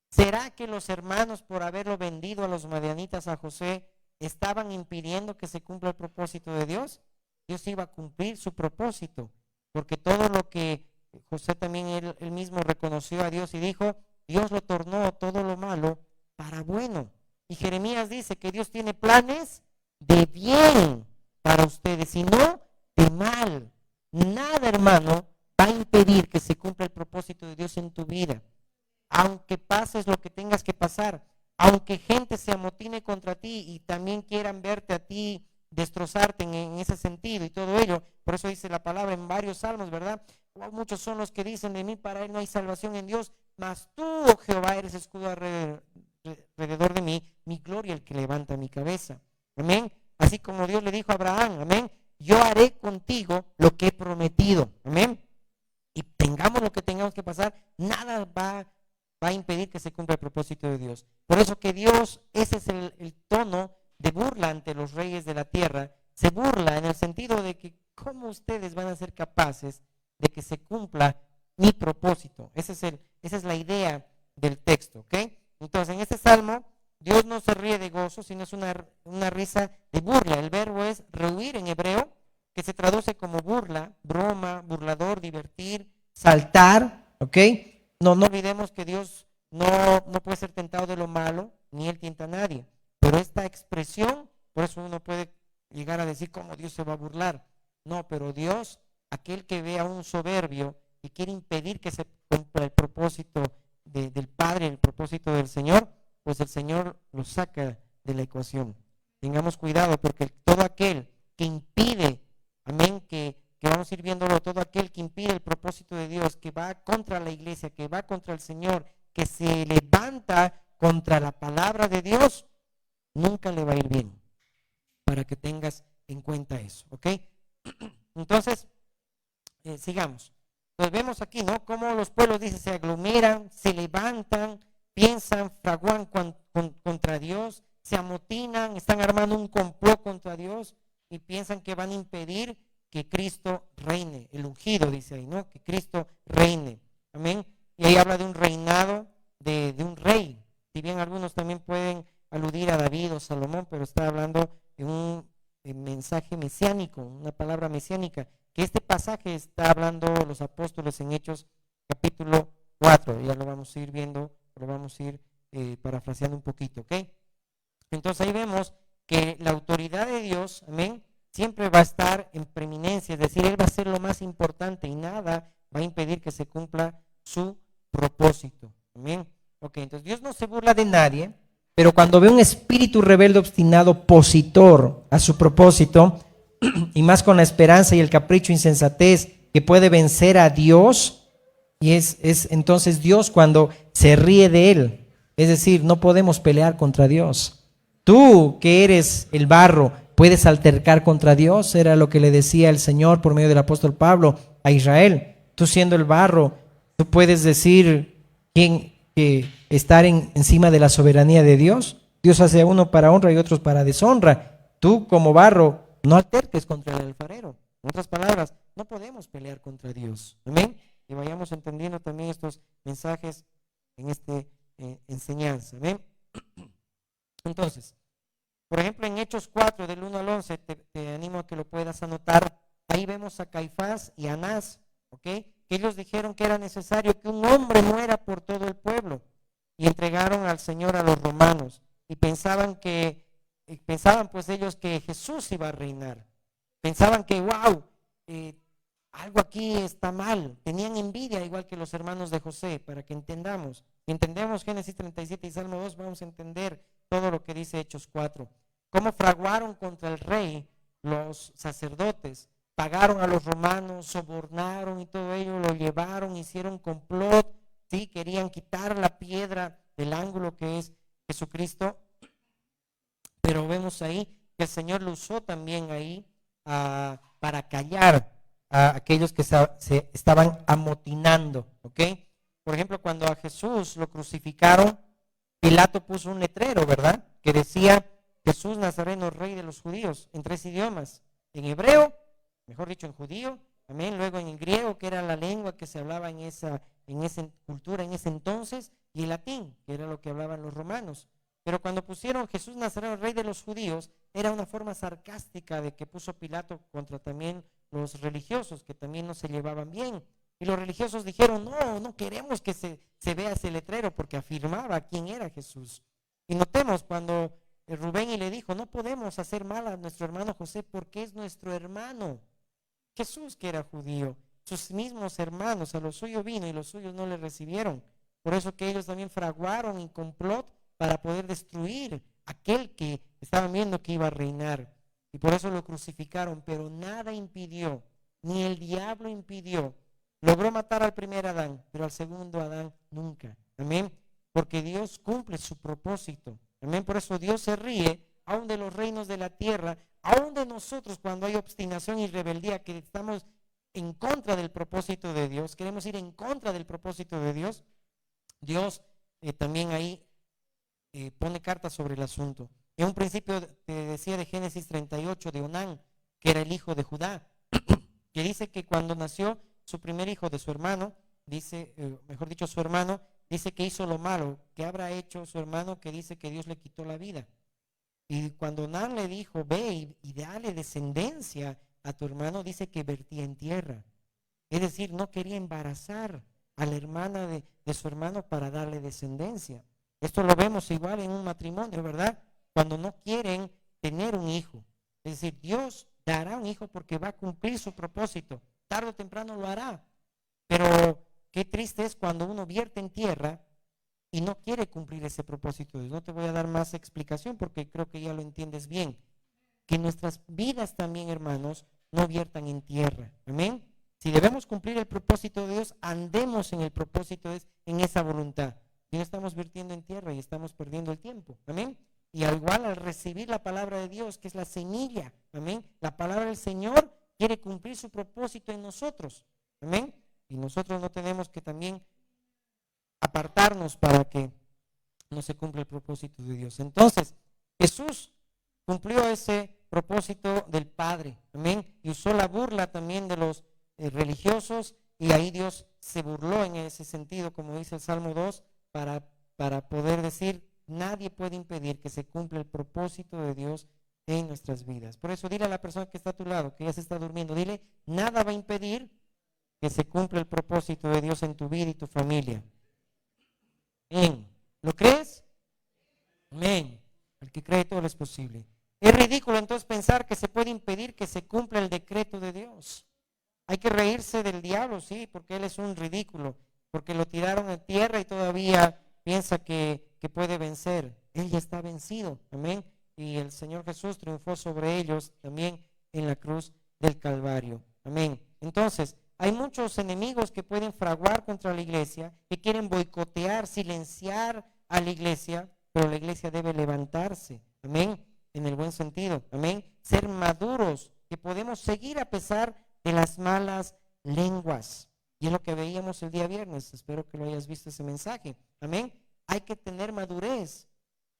S2: ¿Será que los hermanos, por haberlo vendido a los madianitas a José, estaban impidiendo que se cumpla el propósito de Dios? Dios iba a cumplir su propósito, porque todo lo que José también él mismo reconoció a Dios y dijo, Dios lo tornó todo lo malo para bueno. Y Jeremías dice que Dios tiene planes de bien para ustedes y no de mal. Nada, hermano, va a impedir que se cumpla el propósito de Dios en tu vida. Aunque pases lo que tengas que pasar, aunque gente se amotine contra ti y también quieran verte a ti destrozarte en ese sentido y todo ello, por eso dice la palabra en varios salmos, ¿verdad? Muchos son los que dicen de mí, para él no hay salvación en Dios, mas tú, oh Jehová, eres escudo alrededor de mí, mi gloria el que levanta mi cabeza. Amén. Así como Dios le dijo a Abraham, amén, yo haré contigo lo que he prometido. Amén. Y tengamos lo que tengamos que pasar, nada va a impedir que se cumpla el propósito de Dios. Por eso que Dios, ese es el tono de burla ante los reyes de la tierra. Se burla en el sentido de que cómo ustedes van a ser capaces de que se cumpla mi propósito. Esa es la idea del texto, ¿ok? Entonces, en este salmo, Dios no se ríe de gozo, sino es una risa de burla. El verbo es rehuir en hebreo, que se traduce como burla, broma, burlador, divertir, saltar, ¿ok? No olvidemos que Dios no puede ser tentado de lo malo, ni Él tienta a nadie. Pero esta expresión, por eso uno puede llegar a decir cómo Dios se va a burlar. No, pero Dios, aquel que ve a un soberbio y quiere impedir que se cumpla el propósito del Padre, el propósito del Señor, pues el Señor lo saca de la ecuación. Tengamos cuidado porque todo aquel que impide, amén, que vamos a ir viéndolo, todo aquel que impide el propósito de Dios, que va contra la iglesia, que va contra el Señor, que se levanta contra la palabra de Dios, nunca le va a ir bien, para que tengas en cuenta eso, ¿ok? Entonces, sigamos. Entonces vemos aquí, ¿no? Cómo los pueblos, dice, se aglomeran, se levantan, piensan, fraguan contra Dios, se amotinan, están armando un complot contra Dios y piensan que van a impedir que Cristo reine, el ungido, dice ahí, ¿no? Que Cristo reine, amén. Y ahí habla de un reinado de un rey, si bien algunos también pueden aludir a David o Salomón, pero está hablando de un mensaje mesiánico, una palabra mesiánica, que este pasaje está hablando los apóstoles en Hechos capítulo 4, ya lo vamos a ir viendo, lo vamos a ir parafraseando un poquito, ¿ok? Entonces ahí vemos que la autoridad de Dios, amén, siempre va a estar en preeminencia, es decir, Él va a ser lo más importante y nada va a impedir que se cumpla su propósito, amén. Ok, entonces Dios no se burla de nadie, pero cuando ve un espíritu rebelde obstinado opositor a su propósito, y más con la esperanza y el capricho insensatez que puede vencer a Dios, y es entonces Dios cuando se ríe de él. Es decir, no podemos pelear contra Dios. Tú que eres el barro, ¿puedes altercar contra Dios? Era lo que le decía el Señor por medio del apóstol Pablo a Israel. Tú siendo el barro, tú puedes decir que estar encima de la soberanía de Dios. Dios hace a uno para honra y otros para deshonra. Tú como barro, no alterques contra el alfarero. En otras palabras, no podemos pelear contra Dios. Amén. Y vayamos entendiendo también estos mensajes en esta enseñanza. Amén. Entonces, por ejemplo, en Hechos 4, del 1 al 11, te animo a que lo puedas anotar. Ahí vemos a Caifás y a Anás, ¿ok? Que ellos dijeron que era necesario que un hombre muera por todo el pueblo y entregaron al Señor a los romanos y pensaban pues ellos que Jesús iba a reinar. Pensaban que, wow, algo aquí está mal. Tenían envidia igual que los hermanos de José, para que entendamos. Si entendemos Génesis 37 y Salmo 2, vamos a entender todo lo que dice Hechos 4. Cómo fraguaron contra el rey los sacerdotes, pagaron a los romanos, sobornaron y todo ello, lo llevaron, hicieron complot, ¿sí? Querían quitar la piedra del ángulo que es Jesucristo. Pero vemos ahí que el Señor lo usó también ahí para callar a aquellos que se estaban amotinando, ¿ok? Por ejemplo, cuando a Jesús lo crucificaron, Pilato puso un letrero, ¿verdad? Que decía Jesús Nazareno, rey de los judíos, en 3 idiomas, en hebreo, mejor dicho en judío, amén, luego en el griego, que era la lengua que se hablaba en esa cultura en ese entonces, y el latín, que era lo que hablaban los romanos. Pero cuando pusieron Jesús Nazareno, rey de los judíos, era una forma sarcástica de que puso Pilato contra también los religiosos, que también no se llevaban bien. Y los religiosos dijeron, no, no queremos que se vea ese letrero, porque afirmaba quién era Jesús. Y notemos cuando Rubén y le dijo, no podemos hacer mal a nuestro hermano José porque es nuestro hermano. Jesús, que era judío, sus mismos hermanos, a los suyos vino y los suyos no le recibieron. Por eso que ellos también fraguaron en complot para poder destruir aquel que estaban viendo que iba a reinar. Y por eso lo crucificaron, pero nada impidió, ni el diablo impidió. Logró matar al primer Adán, pero al segundo Adán nunca. Amén. Porque Dios cumple su propósito. Amén. Por eso Dios se ríe aún de los reinos de la tierra, aún de nosotros cuando hay obstinación y rebeldía, que estamos en contra del propósito de Dios, queremos ir en contra del propósito de Dios. Dios también ahí pone cartas sobre el asunto. En un principio te decía de Génesis 38, de Onán, que era el hijo de Judá, que dice que cuando nació su primer hijo de su hermano, dice, mejor dicho, su hermano, dice que hizo lo malo. ¿Qué habrá hecho su hermano que dice que Dios le quitó la vida? Y cuando Onán le dijo, ve y dale descendencia a tu hermano, dice que vertía en tierra. Es decir, no quería embarazar a la hermana de su hermano para darle descendencia. Esto lo vemos igual en un matrimonio, ¿verdad? Cuando no quieren tener un hijo. Es decir, Dios dará un hijo porque va a cumplir su propósito. Tarde o temprano lo hará. Pero qué triste es cuando uno vierte en tierra y no quiere cumplir ese propósito. No te voy a dar más explicación porque creo que ya lo entiendes bien. Que nuestras vidas también, hermanos, no viertan en tierra. Amén. Si debemos cumplir el propósito de Dios, andemos en el propósito de Dios, en esa voluntad. Y no estamos virtiendo en tierra y estamos perdiendo el tiempo. Amén. Y al igual al recibir la palabra de Dios, que es la semilla. Amén. La palabra del Señor quiere cumplir su propósito en nosotros. Amén. Y nosotros no tenemos que también apartarnos para que no se cumpla el propósito de Dios. Entonces, Jesús cumplió ese propósito del Padre. Amén. Y usó la burla también de los religiosos, y ahí Dios se burló en ese sentido, como dice el Salmo 2, para poder decir, nadie puede impedir que se cumpla el propósito de Dios en nuestras vidas. Por eso dile a la persona que está a tu lado, que ya se está durmiendo, dile, nada va a impedir que se cumpla el propósito de Dios en tu vida y tu familia. Amén. ¿Lo crees? Amén. El que cree todo es posible. Es ridículo entonces pensar que se puede impedir que se cumpla el decreto de Dios. Hay que reírse del diablo, sí, porque él es un ridículo, porque lo tiraron a tierra y todavía piensa que puede vencer. Él ya está vencido, amén. Y el Señor Jesús triunfó sobre ellos también en la cruz del Calvario, amén. Entonces, hay muchos enemigos que pueden fraguar contra la iglesia, que quieren boicotear, silenciar a la iglesia, pero la iglesia debe levantarse, amén, en el buen sentido, amén. Ser maduros, que podemos seguir a pesar de las malas lenguas. Y es lo que veíamos el día viernes. Espero que lo hayas visto ese mensaje. Amén. Hay que tener madurez.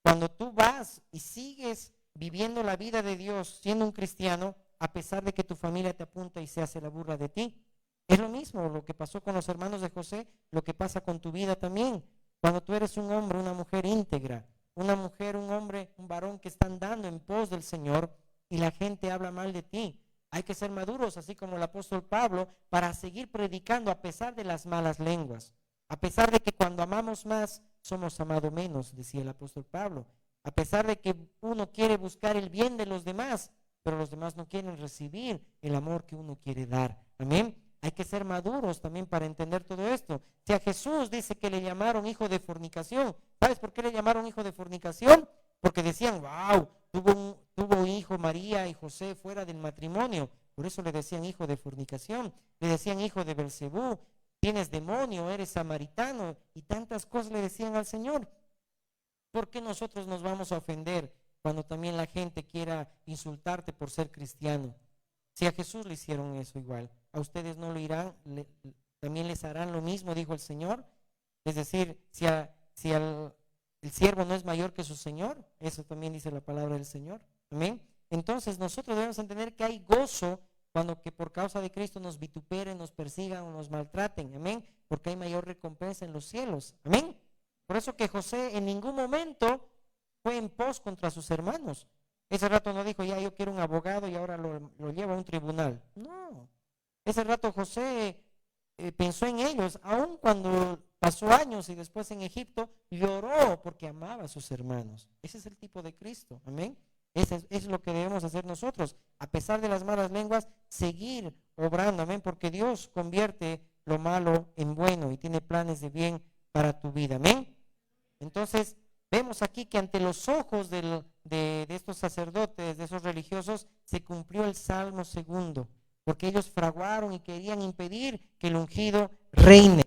S2: Cuando tú vas y sigues viviendo la vida de Dios siendo un cristiano, a pesar de que tu familia te apunta y se hace la burla de ti. Es lo mismo lo que pasó con los hermanos de José, lo que pasa con tu vida también. Cuando tú eres un hombre, una mujer íntegra, una mujer, un hombre, un varón que está andando en pos del Señor y la gente habla mal de ti. Hay que ser maduros, así como el apóstol Pablo, para seguir predicando a pesar de las malas lenguas. A pesar de que cuando amamos más, somos amados menos, decía el apóstol Pablo. A pesar de que uno quiere buscar el bien de los demás, pero los demás no quieren recibir el amor que uno quiere dar. Amén. Hay que ser maduros también para entender todo esto. Si a Jesús dice que le llamaron hijo de fornicación, ¿sabes por qué le llamaron hijo de fornicación? Porque decían, wow, tuvo un hijo María y José fuera del matrimonio. Por eso le decían hijo de fornicación. Le decían hijo de Belcebú. Tienes demonio, eres samaritano. Y tantas cosas le decían al Señor. ¿Por qué nosotros nos vamos a ofender cuando también la gente quiera insultarte por ser cristiano? Si a Jesús le hicieron eso igual, a ustedes no lo irán, también les harán lo mismo, dijo el Señor. Es decir, si el siervo no es mayor que su Señor, eso también dice la palabra del Señor. Amén. Entonces nosotros debemos entender que hay gozo cuando que por causa de Cristo nos vituperen, nos persigan o nos maltraten, amén, porque hay mayor recompensa en los cielos, amén. Por eso que José en ningún momento fue en pos contra sus hermanos. Ese rato no dijo, ya yo quiero un abogado y ahora lo llevo a un tribunal. No, ese rato José pensó en ellos, aun cuando pasó años y después en Egipto lloró porque amaba a sus hermanos. Ese es el tipo de Cristo, amén. Eso es lo que debemos hacer nosotros, a pesar de las malas lenguas, seguir obrando, amén, porque Dios convierte lo malo en bueno y tiene planes de bien para tu vida, amén. Entonces, vemos aquí que ante los ojos de estos sacerdotes, de esos religiosos, se cumplió el Salmo 2, porque ellos fraguaron y querían impedir que el ungido reine.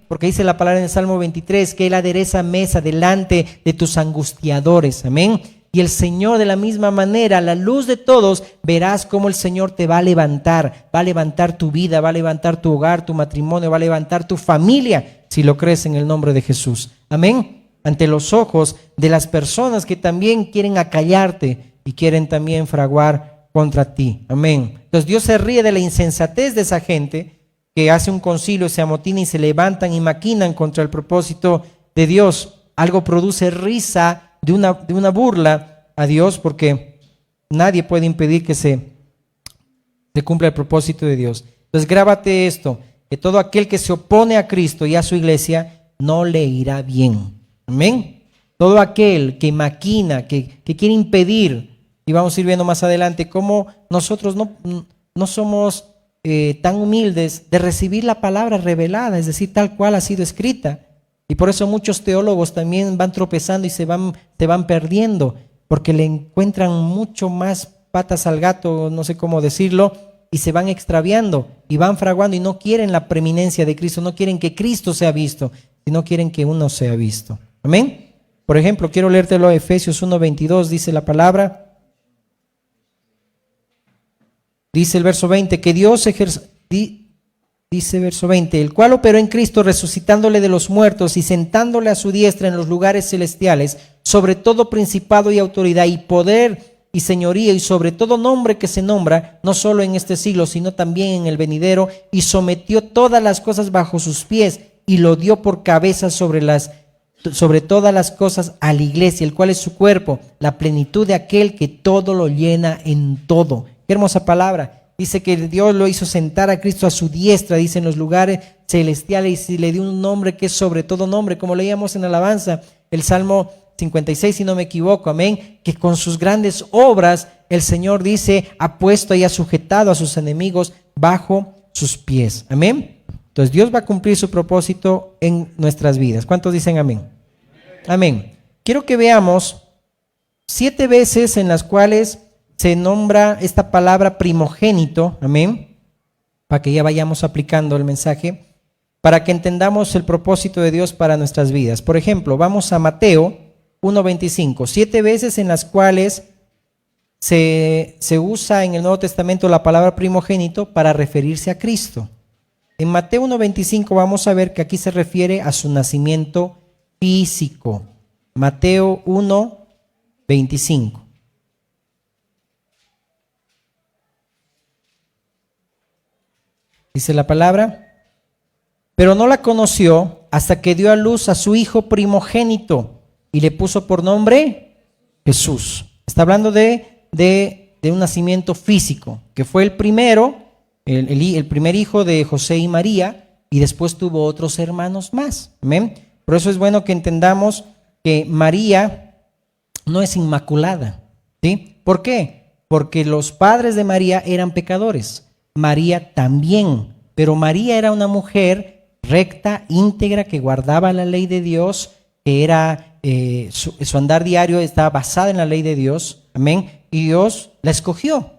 S2: Porque dice la palabra en el Salmo 23, que Él adereza mesa delante de tus angustiadores, amén. Y el Señor, de la misma manera, a la luz de todos, verás cómo el Señor te va a levantar tu vida, va a levantar tu hogar, tu matrimonio, va a levantar tu familia, si lo crees en el nombre de Jesús, amén. Ante los ojos de las personas que también quieren acallarte y quieren también fraguar contra ti, amén. Entonces Dios se ríe de la insensatez de esa gente que hace un concilio, se amotina y se levantan y maquinan contra el propósito de Dios. Algo produce risa de una burla a Dios, porque nadie puede impedir que se cumpla el propósito de Dios. Entonces grábate esto, que todo aquel que se opone a Cristo y a su iglesia no le irá bien, amén. Todo aquel que maquina, que quiere impedir, y vamos a ir viendo más adelante cómo nosotros no somos tan humildes de recibir la palabra revelada, es decir, tal cual ha sido escrita. Y por eso muchos teólogos también van tropezando y se van perdiendo, porque le encuentran mucho más patas al gato, no sé cómo decirlo, y se van extraviando y van fraguando y no quieren la preeminencia de Cristo, no quieren que Cristo sea visto, sino quieren que uno sea visto. Amén. Por ejemplo, quiero leértelo, Efesios 1:22, dice la palabra. Dice el verso 20, que Dios dice verso 20, el cual operó en Cristo resucitándole de los muertos y sentándole a su diestra en los lugares celestiales, sobre todo principado y autoridad y poder y señoría y sobre todo nombre que se nombra, no solo en este siglo, sino también en el venidero, y sometió todas las cosas bajo sus pies y lo dio por cabeza sobre todas las cosas a la iglesia, el cual es su cuerpo, la plenitud de aquel que todo lo llena en todo. Qué hermosa palabra. Dice que Dios lo hizo sentar a Cristo a su diestra, dice, en los lugares celestiales, y le dio un nombre que es sobre todo nombre, como leíamos en alabanza, el Salmo 56, si no me equivoco, amén, que con sus grandes obras el Señor dice, ha puesto y ha sujetado a sus enemigos bajo sus pies, amén. Entonces Dios va a cumplir su propósito en nuestras vidas. ¿Cuántos dicen amén? Amén. Quiero que veamos 7 veces en las cuales se nombra esta palabra primogénito, amén, para que ya vayamos aplicando el mensaje, para que entendamos el propósito de Dios para nuestras vidas. Por ejemplo, vamos a Mateo 1:25, 7 veces en las cuales se usa en el Nuevo Testamento la palabra primogénito para referirse a Cristo. En Mateo 1:25 vamos a ver que aquí se refiere a su nacimiento físico. Mateo 1:25. Dice la palabra, pero no la conoció hasta que dio a luz a su hijo primogénito y le puso por nombre Jesús. Está hablando de un nacimiento físico, que fue el primero, el primer hijo de José y María, y después tuvo otros hermanos más. ¿Amén? Por eso es bueno que entendamos que María no es inmaculada. ¿Sí? ¿Por qué? Porque los padres de María eran pecadores. María también, pero María era una mujer recta, íntegra, que guardaba la ley de Dios, que era su andar diario estaba basada en la ley de Dios, amén, y Dios la escogió.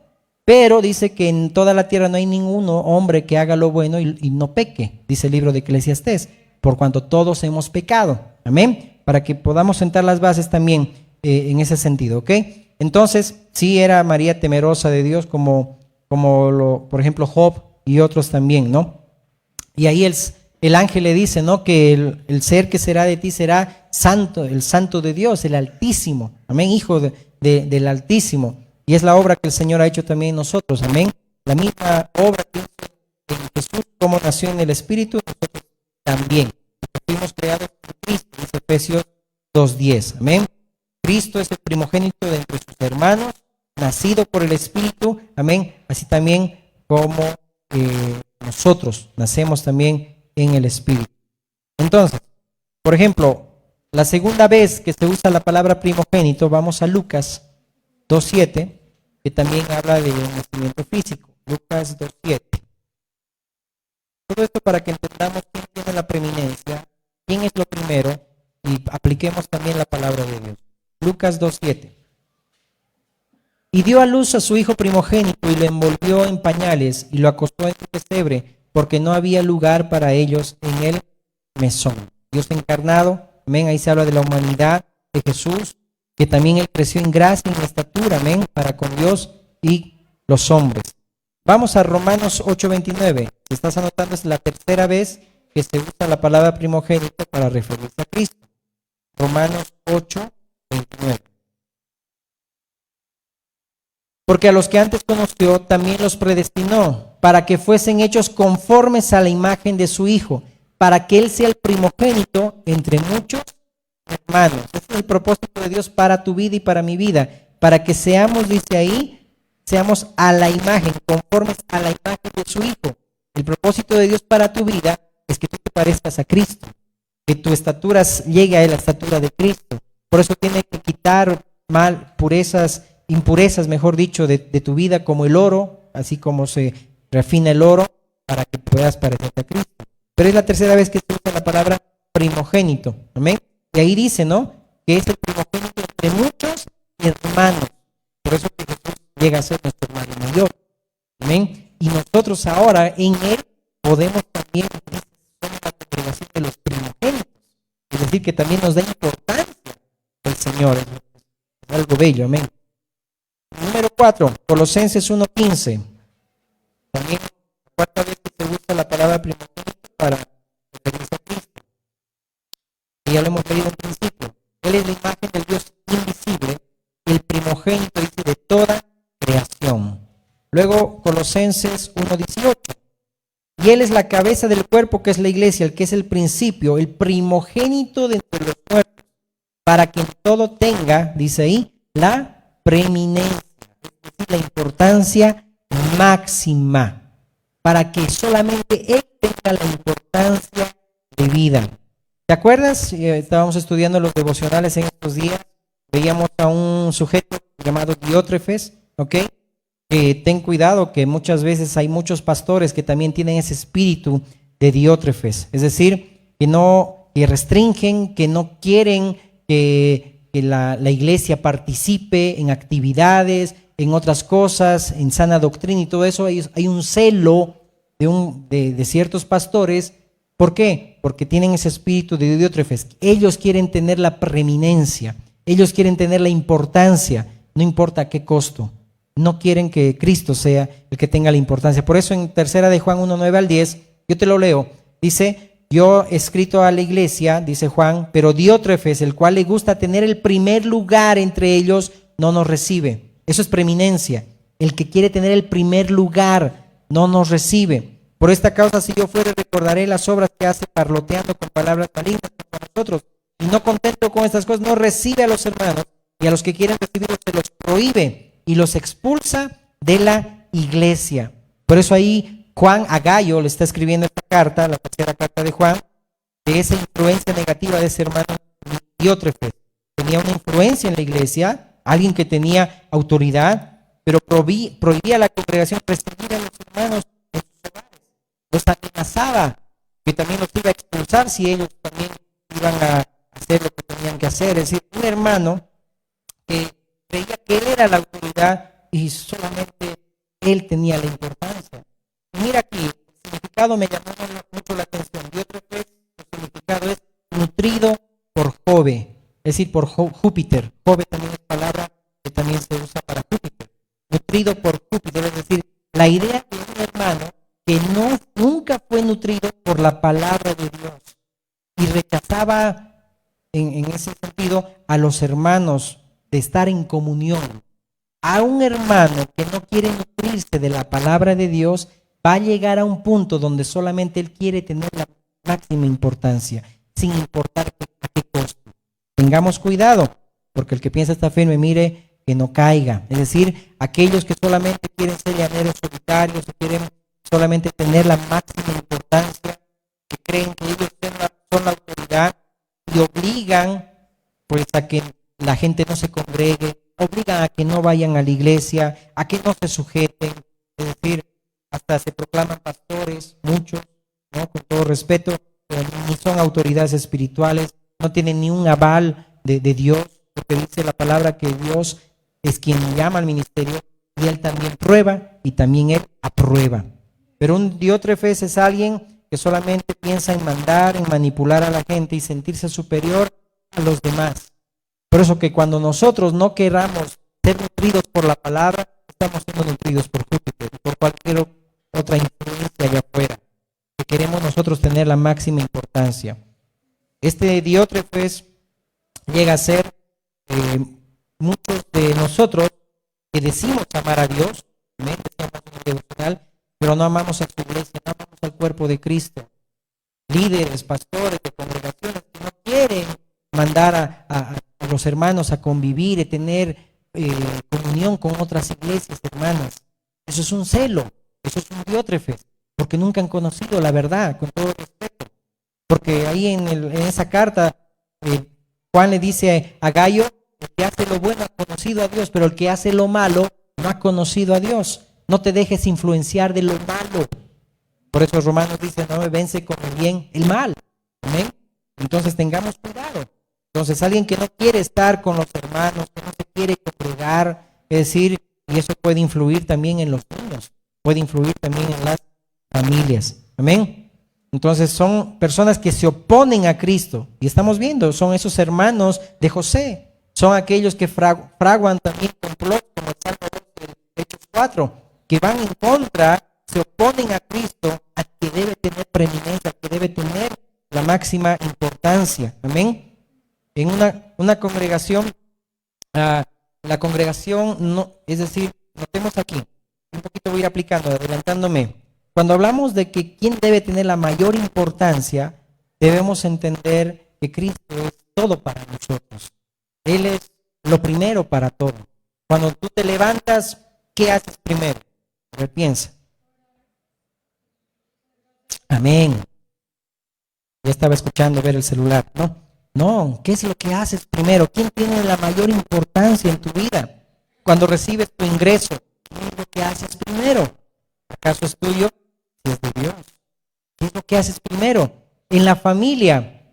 S2: Pero dice que en toda la tierra no hay ningún hombre que haga lo bueno y no peque, dice el libro de Eclesiastés, por cuanto todos hemos pecado, amén, para que podamos sentar las bases también en ese sentido, ¿ok? Entonces, sí era María temerosa de Dios, como por ejemplo Job y otros también, ¿no? Y ahí
S1: el ángel le dice, ¿no? Que el ser que será de ti será santo, el santo de Dios, el Altísimo. Amén, hijo del Altísimo. Y es la obra que el Señor ha hecho también en nosotros. Amén. La misma obra que hizo en Jesús, como nació en el Espíritu, nosotros también. Fuimos creados por Cristo, dice Efesios 2:10. Amén. Cristo es el primogénito de entre sus hermanos, nacido por el Espíritu. Amén. Así también como nosotros nacemos también en el Espíritu. Entonces, por ejemplo, la segunda vez que se usa la palabra primogénito, vamos a Lucas 2:7, que también habla de un nacimiento físico. Lucas 2:7. Todo esto para que entendamos quién tiene la preeminencia, quién es lo primero, y apliquemos también la palabra de Dios. Lucas 2:7. Y dio a luz a su hijo primogénito y lo envolvió en pañales y lo acostó en un pesebre, porque no había lugar para ellos en el mesón. Dios encarnado, amén, ahí se habla de la humanidad de Jesús, que también él creció en gracia y en estatura, amén, para con Dios y los hombres. Vamos a Romanos 8:29. Si estás anotando, es la tercera vez que se usa la palabra primogénito para referirse a Cristo. Romanos 8:29. Porque a los que antes conoció, también los predestinó, para que fuesen hechos conformes a la imagen de su Hijo, para que Él sea el primogénito entre muchos hermanos. Ese es el propósito de Dios para tu vida y para mi vida, para que seamos, dice ahí, seamos a la imagen, conformes a la imagen de su Hijo. El propósito de Dios para tu vida es que tú te parezcas a Cristo, que tu estatura llegue a la estatura de Cristo. Por eso tiene que quitar impurezas, mejor dicho, de tu vida, como el oro, así como se refina el oro, para que puedas parecerte a Cristo. Pero es la tercera vez que se usa la palabra primogénito, amén. Y ahí dice, ¿no?, que es el primogénito entre muchos hermanos. Por eso que Jesús llega a ser nuestro hermano mayor, amén. Y nosotros ahora en Él podemos también ser la congregación de los primogénitos, es decir, que también nos da importancia el Señor. Es algo bello, amén. Número 4, Colosenses 1:15. También la cuarta vez que se usa la palabra primogénito para referirse a Cristo. Y ya lo hemos leído en principio. Él es la imagen del Dios invisible, el primogénito, dice, de toda creación. Luego, Colosenses 1:18. Y Él es la cabeza del cuerpo, que es la iglesia, el que es el principio, el primogénito de entre los muertos, para que en todo tenga, dice ahí, la preeminencia, es decir, la importancia máxima, para que solamente Él tenga la importancia de vida. ¿Te acuerdas? Estábamos estudiando los devocionales en estos días, veíamos a un sujeto llamado Diótrefes, ¿ok? Ten cuidado que muchas veces hay muchos pastores que también tienen ese espíritu de Diótrefes, es decir, que restringen, que no quieren que la iglesia participe en actividades, en otras cosas, en sana doctrina y todo eso. Hay un celo de ciertos pastores. ¿Por qué? Porque tienen ese espíritu de Diótrefes. Ellos quieren tener la preeminencia, ellos quieren tener la importancia, no importa a qué costo. No quieren que Cristo sea el que tenga la importancia. Por eso en tercera de Juan 1:9-10, yo te lo leo, dice: yo he escrito a la iglesia, dice Juan, pero Diótrefes, el cual le gusta tener el primer lugar entre ellos, no nos recibe. Eso es preeminencia. El que quiere tener el primer lugar no nos recibe. Por esta causa, si yo fuere, recordaré las obras que hace, parloteando con palabras malignas contra nosotros. Y no contento con estas cosas, no recibe a los hermanos, y a los que quieren recibirlos se los prohíbe y los expulsa de la iglesia. Por eso ahí Juan a Gayo le está escribiendo esta carta, la tercera carta de Juan, de esa influencia negativa de ese hermano Diótrefes. Tenía una influencia en la iglesia, alguien que tenía autoridad, pero prohibía a la congregación recibir a los hermanos en sus hogares. Los amenazaba, que también los iba a expulsar si ellos también iban a hacer lo que tenían que hacer. Es decir, un hermano que creía que él era la autoridad y solamente él tenía la importancia. Mira aquí, el significado me llamó mucho la atención. Diótrefes, el significado es nutrido por Jove, es decir, por Júpiter. Jove también es palabra que también se usa para Júpiter. Nutrido por Júpiter, es decir, la idea de un hermano que nunca fue nutrido por por la palabra de Dios y rechazaba en ese sentido a los hermanos de estar en comunión. A un hermano que no quiere nutrirse de la palabra de Dios va a llegar a un punto donde solamente él quiere tener la máxima importancia, sin importar a qué costo. Tengamos cuidado, porque el que piensa está firme, mire que no caiga. Es decir, aquellos que solamente quieren ser llaneros solitarios, que quieren solamente tener la máxima importancia, que creen que ellos son la autoridad y obligan pues a que la gente no se congregue, obligan a que no vayan a la iglesia, a que no se sujeten, es decir, hasta se proclaman pastores, muchos, ¿no? Con todo respeto, pero ni son autoridades espirituales, no tienen ni un aval de Dios, porque dice la palabra que Dios es quien llama al ministerio y Él también prueba y también Él aprueba. Pero un diótrefes es alguien que solamente piensa en mandar, en manipular a la gente y sentirse superior a los demás. Por eso que cuando nosotros no queramos ser nutridos por la palabra, estamos siendo nutridos por Júpiter, por cualquier otra influencia allá afuera, que queremos nosotros tener la máxima importancia. Este diótrefes llega a ser muchos de nosotros que decimos amar a Dios, pero no amamos a su iglesia, no amamos al cuerpo de Cristo. Líderes, pastores de congregaciones que no quieren mandar a los hermanos a convivir y tener comunión con otras iglesias, hermanas. Eso es un celo, eso es un diótrefes, porque nunca han conocido la verdad, con todo respeto. Porque ahí en esa carta, Juan le dice a Gayo, el que hace lo bueno ha conocido a Dios, pero el que hace lo malo no ha conocido a Dios. No te dejes influenciar de lo malo. Por eso Romanos dice, no me vence con el bien el mal. ¿Amén? Entonces tengamos cuidado. Entonces alguien que no quiere estar con los hermanos, que no se quiere congregar, es decir, y eso puede influir también en los niños, puede influir también en las familias. Amén. Entonces son personas que se oponen a Cristo. Y estamos viendo, son esos hermanos de José. Son aquellos que fraguan también complots, como el Salmo 2 del Hechos 4, que van en contra, se oponen a Cristo, a que debe tener preeminencia, que debe tener la máxima importancia. Amén. En una congregación, la congregación, no, es decir, notemos aquí, un poquito voy a ir aplicando, adelantándome. Cuando hablamos de que quién debe tener la mayor importancia, debemos entender que Cristo es todo para nosotros. Él es lo primero para todo. Cuando tú te levantas, ¿qué haces primero? A ver, piensa. Amén. Ya estaba escuchando ver el celular, ¿no? No, ¿qué es lo que haces primero? ¿Quién tiene la mayor importancia en tu vida? Cuando recibes tu ingreso, ¿qué es lo que haces primero? ¿Acaso es tuyo? Si es de Dios. ¿Qué es lo que haces primero? En la familia,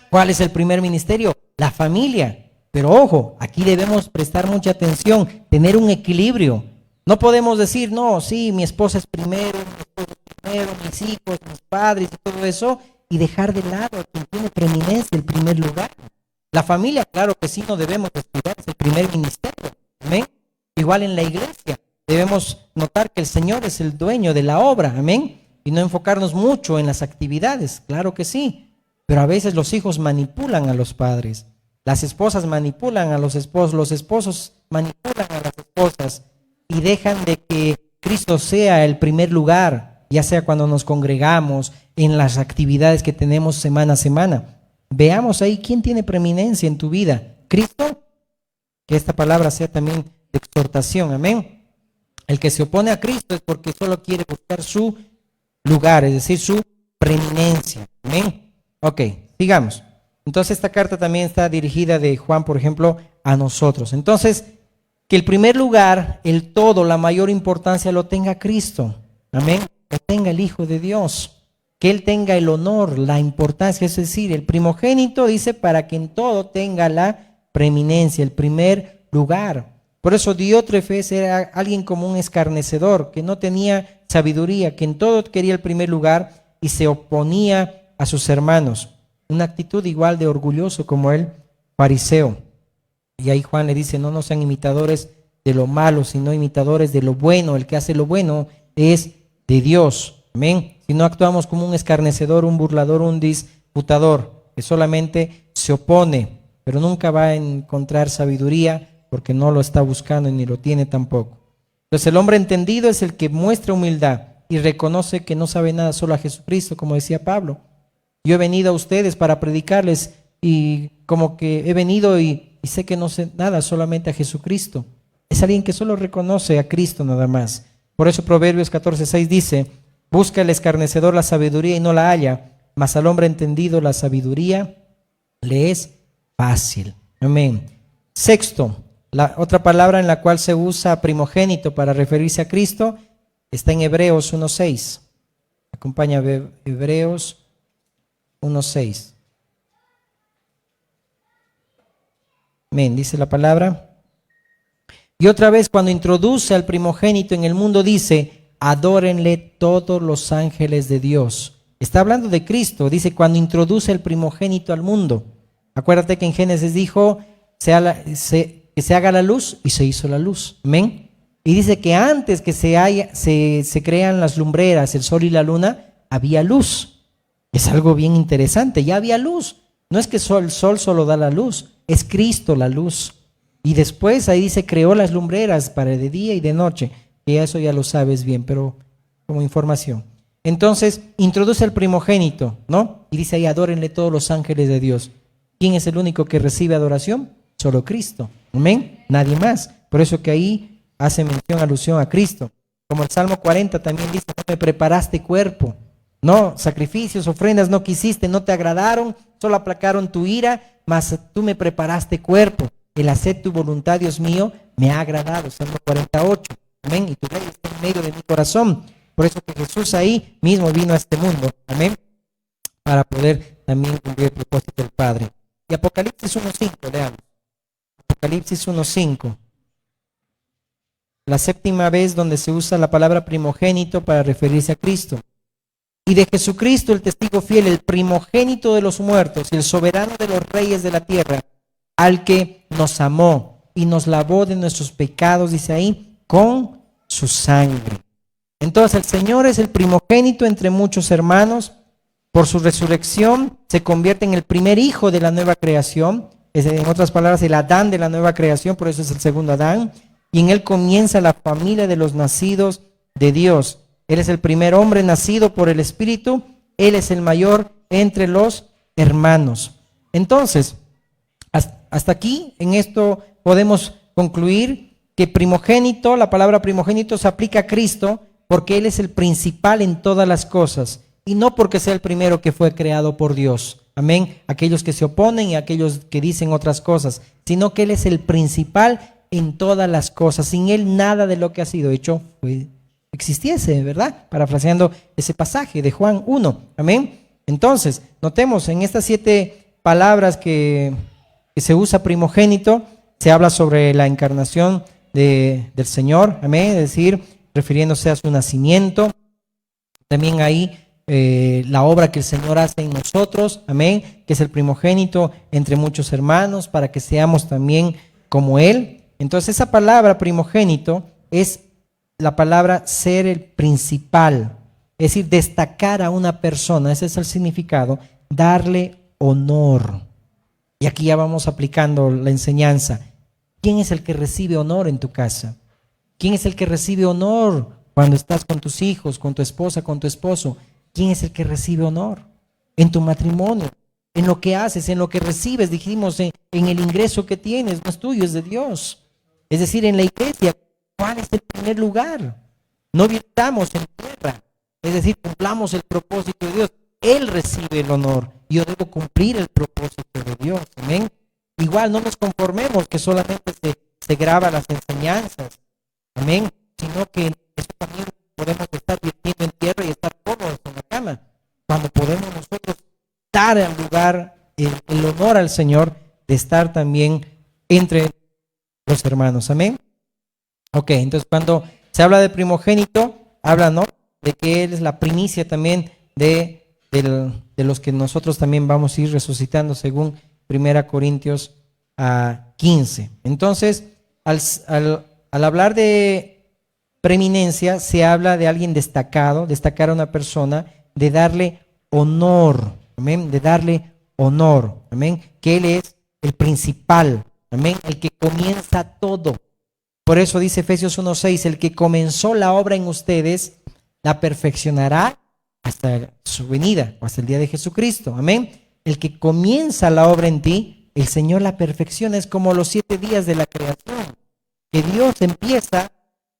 S1: ¿cuál es el primer ministerio? La familia. Pero ojo, aquí debemos prestar mucha atención, tener un equilibrio. No podemos decir, no, sí, mi esposa es primero, mi esposo es primero, mis hijos, mis padres y todo eso, y dejar de lado a quien tiene preeminencia el primer lugar. La familia, claro que sí, no debemos descuidar, es el primer ministerio. Amén. Igual en la iglesia, debemos notar que el Señor es el dueño de la obra. Amén. Y no enfocarnos mucho en las actividades, claro que sí. Pero a veces los hijos manipulan a los padres. Las esposas manipulan a los esposos manipulan a las esposas y dejan de que Cristo sea el primer lugar, ya sea cuando nos congregamos, en las actividades que tenemos semana a semana. Veamos ahí quién tiene preeminencia en tu vida. ¿Cristo? Que esta palabra sea también de exhortación, amén. El que se opone a Cristo es porque solo quiere buscar su lugar, es decir, su preeminencia, amén. Ok, sigamos. Entonces esta carta también está dirigida de Juan, por ejemplo, a nosotros. Entonces, que el primer lugar, el todo, la mayor importancia lo tenga Cristo. Amén. Lo tenga el Hijo de Dios. Que Él tenga el honor, la importancia, es decir, el primogénito dice para que en todo tenga la preeminencia, el primer lugar. Por eso Diótrefes era alguien como un escarnecedor, que no tenía sabiduría, que en todo quería el primer lugar y se oponía a sus hermanos. Una actitud igual de orgulloso como el fariseo. Y ahí Juan le dice, no sean imitadores de lo malo, sino imitadores de lo bueno. El que hace lo bueno es de Dios. Amén. sino actuamos como un escarnecedor, un burlador, un disputador, que solamente se opone, pero nunca va a encontrar sabiduría porque no lo está buscando ni lo tiene tampoco. Entonces el hombre entendido es el que muestra humildad y reconoce que no sabe nada solo a Jesucristo, como decía Pablo. Yo he venido a ustedes para predicarles y como que he venido y sé que no sé nada, solamente a Jesucristo. Es alguien que solo reconoce a Cristo nada más. Por eso Proverbios 14:6 dice: busca el escarnecedor la sabiduría y no la halla, mas al hombre entendido la sabiduría le es fácil. Amén. Sexto, la otra palabra en la cual se usa primogénito para referirse a Cristo está en Hebreos 1:6. Acompaña Hebreos 1:6. Amén. Dice la palabra. Y otra vez, cuando introduce al primogénito en el mundo, dice: adórenle todos los ángeles de Dios. Está hablando de Cristo. Dice: cuando introduce el primogénito al mundo. Acuérdate que en Génesis dijo: que se haga la luz, y se hizo la luz. Amén. Y dice que antes que se crean las lumbreras, el sol y la luna, había luz. Es algo bien interesante. Ya había luz. No es que el sol solo da la luz, es Cristo la luz. Y después ahí dice: creó las lumbreras para de día y de noche. Y eso ya lo sabes bien, pero como información. Entonces, introduce el primogénito, ¿no? Y dice ahí: adórenle todos los ángeles de Dios. ¿Quién es el único que recibe adoración? Solo Cristo. Amén. Nadie más. Por eso que ahí hace mención, alusión a Cristo. Como el Salmo 40 también dice: no me preparaste cuerpo. No, sacrificios, ofrendas no quisiste, no te agradaron, solo aplacaron tu ira, mas tú me preparaste cuerpo. El hacer tu voluntad, Dios mío, me ha agradado. Salmo 48. Amén. Y tu ley está en medio de mi corazón. Por eso que Jesús ahí mismo vino a este mundo. Amén. Para poder también cumplir el propósito del Padre. Y Apocalipsis 1:5, leamos. Apocalipsis 1:5. La séptima vez donde se usa la palabra primogénito para referirse a Cristo. Y de Jesucristo, el testigo fiel, el primogénito de los muertos, el soberano de los reyes de la tierra, al que nos amó y nos lavó de nuestros pecados, dice ahí, con su sangre. Entonces el Señor es el primogénito entre muchos hermanos. Por su resurrección se convierte en el primer hijo de la nueva creación. Es, en otras palabras, el Adán de la nueva creación, por eso es el segundo Adán. Y en él comienza la familia de los nacidos de Dios. Él es el primer hombre nacido por el Espíritu. Él es el mayor entre los hermanos. Entonces, hasta aquí, en esto podemos concluir que primogénito, la palabra primogénito se aplica a Cristo porque Él es el principal en todas las cosas y no porque sea el primero que fue creado por Dios. Amén. Aquellos que se oponen y aquellos que dicen otras cosas, sino que Él es el principal en todas las cosas. Sin Él nada de lo que ha sido hecho existiese, ¿verdad? Parafraseando ese pasaje de Juan 1. Amén. Entonces, notemos en estas 7 palabras que se usa primogénito, se habla sobre la encarnación del Señor, amén, es decir, refiriéndose a su nacimiento. También ahí la obra que el Señor hace en nosotros, amén, que es el primogénito entre muchos hermanos, para que seamos también como Él. Entonces esa palabra primogénito es la palabra ser el principal, es decir, destacar a una persona, ese es el significado, darle honor. Y aquí ya vamos aplicando la enseñanza. ¿Quién es el que recibe honor en tu casa? ¿Quién es el que recibe honor cuando estás con tus hijos, con tu esposa, con tu esposo? ¿Quién es el que recibe honor? En tu matrimonio, en lo que haces, en lo que recibes, dijimos, en el ingreso que tienes, no es tuyo, es de Dios. Es decir, en la iglesia, ¿cuál es el primer lugar? No vivamos en tierra, es decir, cumplamos el propósito de Dios. Él recibe el honor. Yo debo cumplir el propósito de Dios. Amén. Igual no nos conformemos que solamente se graban las enseñanzas. Amén. Sino que eso también podemos estar viviendo en tierra y estar cómodos en la cama. Cuando podemos nosotros dar al lugar el honor al Señor de estar también entre los hermanos. Amén. Ok, entonces cuando se habla de primogénito, habla, ¿no?, de que Él es la primicia también de los que nosotros también vamos a ir resucitando según 1 Corintios 15. Entonces, al hablar de preeminencia, se habla de alguien destacado, destacar a una persona de darle honor, amén, de darle honor, amén, que Él es el principal, amén, el que comienza todo. Por eso dice Efesios 1:6, el que comenzó la obra en ustedes, la perfeccionará hasta su venida, o hasta el día de Jesucristo, amén. El que comienza la obra en ti, el Señor la perfecciona. Es como los 7 días de la creación, que Dios empieza,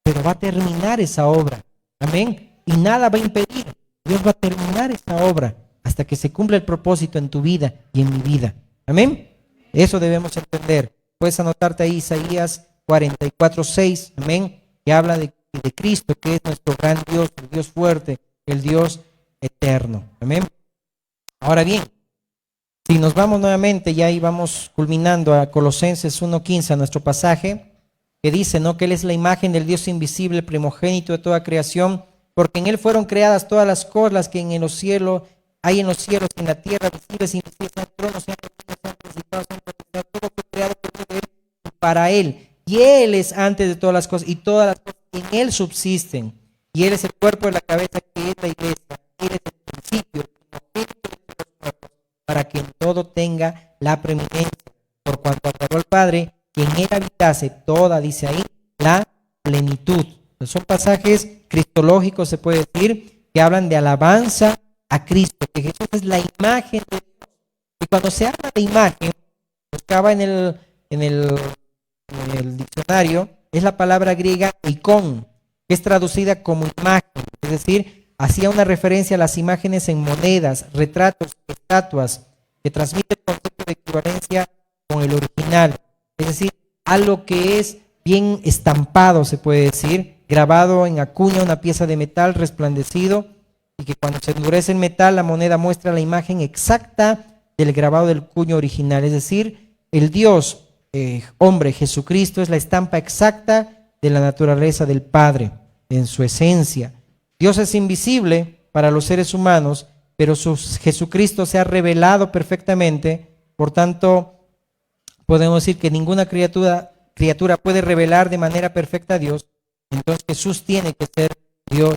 S1: pero va a terminar esa obra, amén. Y nada va a impedir, Dios va a terminar esa obra hasta que se cumpla el propósito en tu vida y en mi vida, amén. Eso debemos entender. Puedes anotarte ahí Isaías 44:6, amén, que habla de Cristo, que es nuestro gran Dios, el Dios fuerte, el Dios eterno, amén. Ahora bien, si nos vamos nuevamente, ya ahí vamos culminando a Colosenses 1:15, a nuestro pasaje, que dice, ¿no?, que Él es la imagen del Dios invisible, el primogénito de toda creación, porque en Él fueron creadas todas las cosas que en los cielos, hay en los cielos, en la tierra, visibles e invisibles, sean tronos, sean dominios, sean principados, sean potestades, todo fue creado por medio de Él y para Él. Y Él es antes de todas las cosas, y todas las cosas en Él subsisten. Y Él es el cuerpo de la cabeza, que es la iglesia. Él es el principio, el primogénito de todos los cuerpos, para que en todo tenga la preeminencia. Por cuanto agradó al Padre, que en Él habitase toda, dice ahí, la plenitud. Entonces, son pasajes cristológicos, se puede decir, que hablan de alabanza a Cristo, que Jesús es la imagen de Dios. Y cuando se habla de imagen, buscaba en el diccionario, es la palabra griega icon, que es traducida como imagen, es decir, hacía una referencia a las imágenes en monedas, retratos, estatuas, que transmite el concepto de equivalencia con el original, es decir, algo que es bien estampado, se puede decir, grabado en acuña, una pieza de metal resplandecido, y que cuando se endurece el metal, la moneda muestra la imagen exacta del grabado del cuño original, es decir, el Dios hombre, Jesucristo, es la estampa exacta de la naturaleza del Padre, en su esencia. Dios es invisible para los seres humanos, pero Jesucristo se ha revelado perfectamente, por tanto, podemos decir que ninguna criatura puede revelar de manera perfecta a Dios, entonces Jesús tiene que ser Dios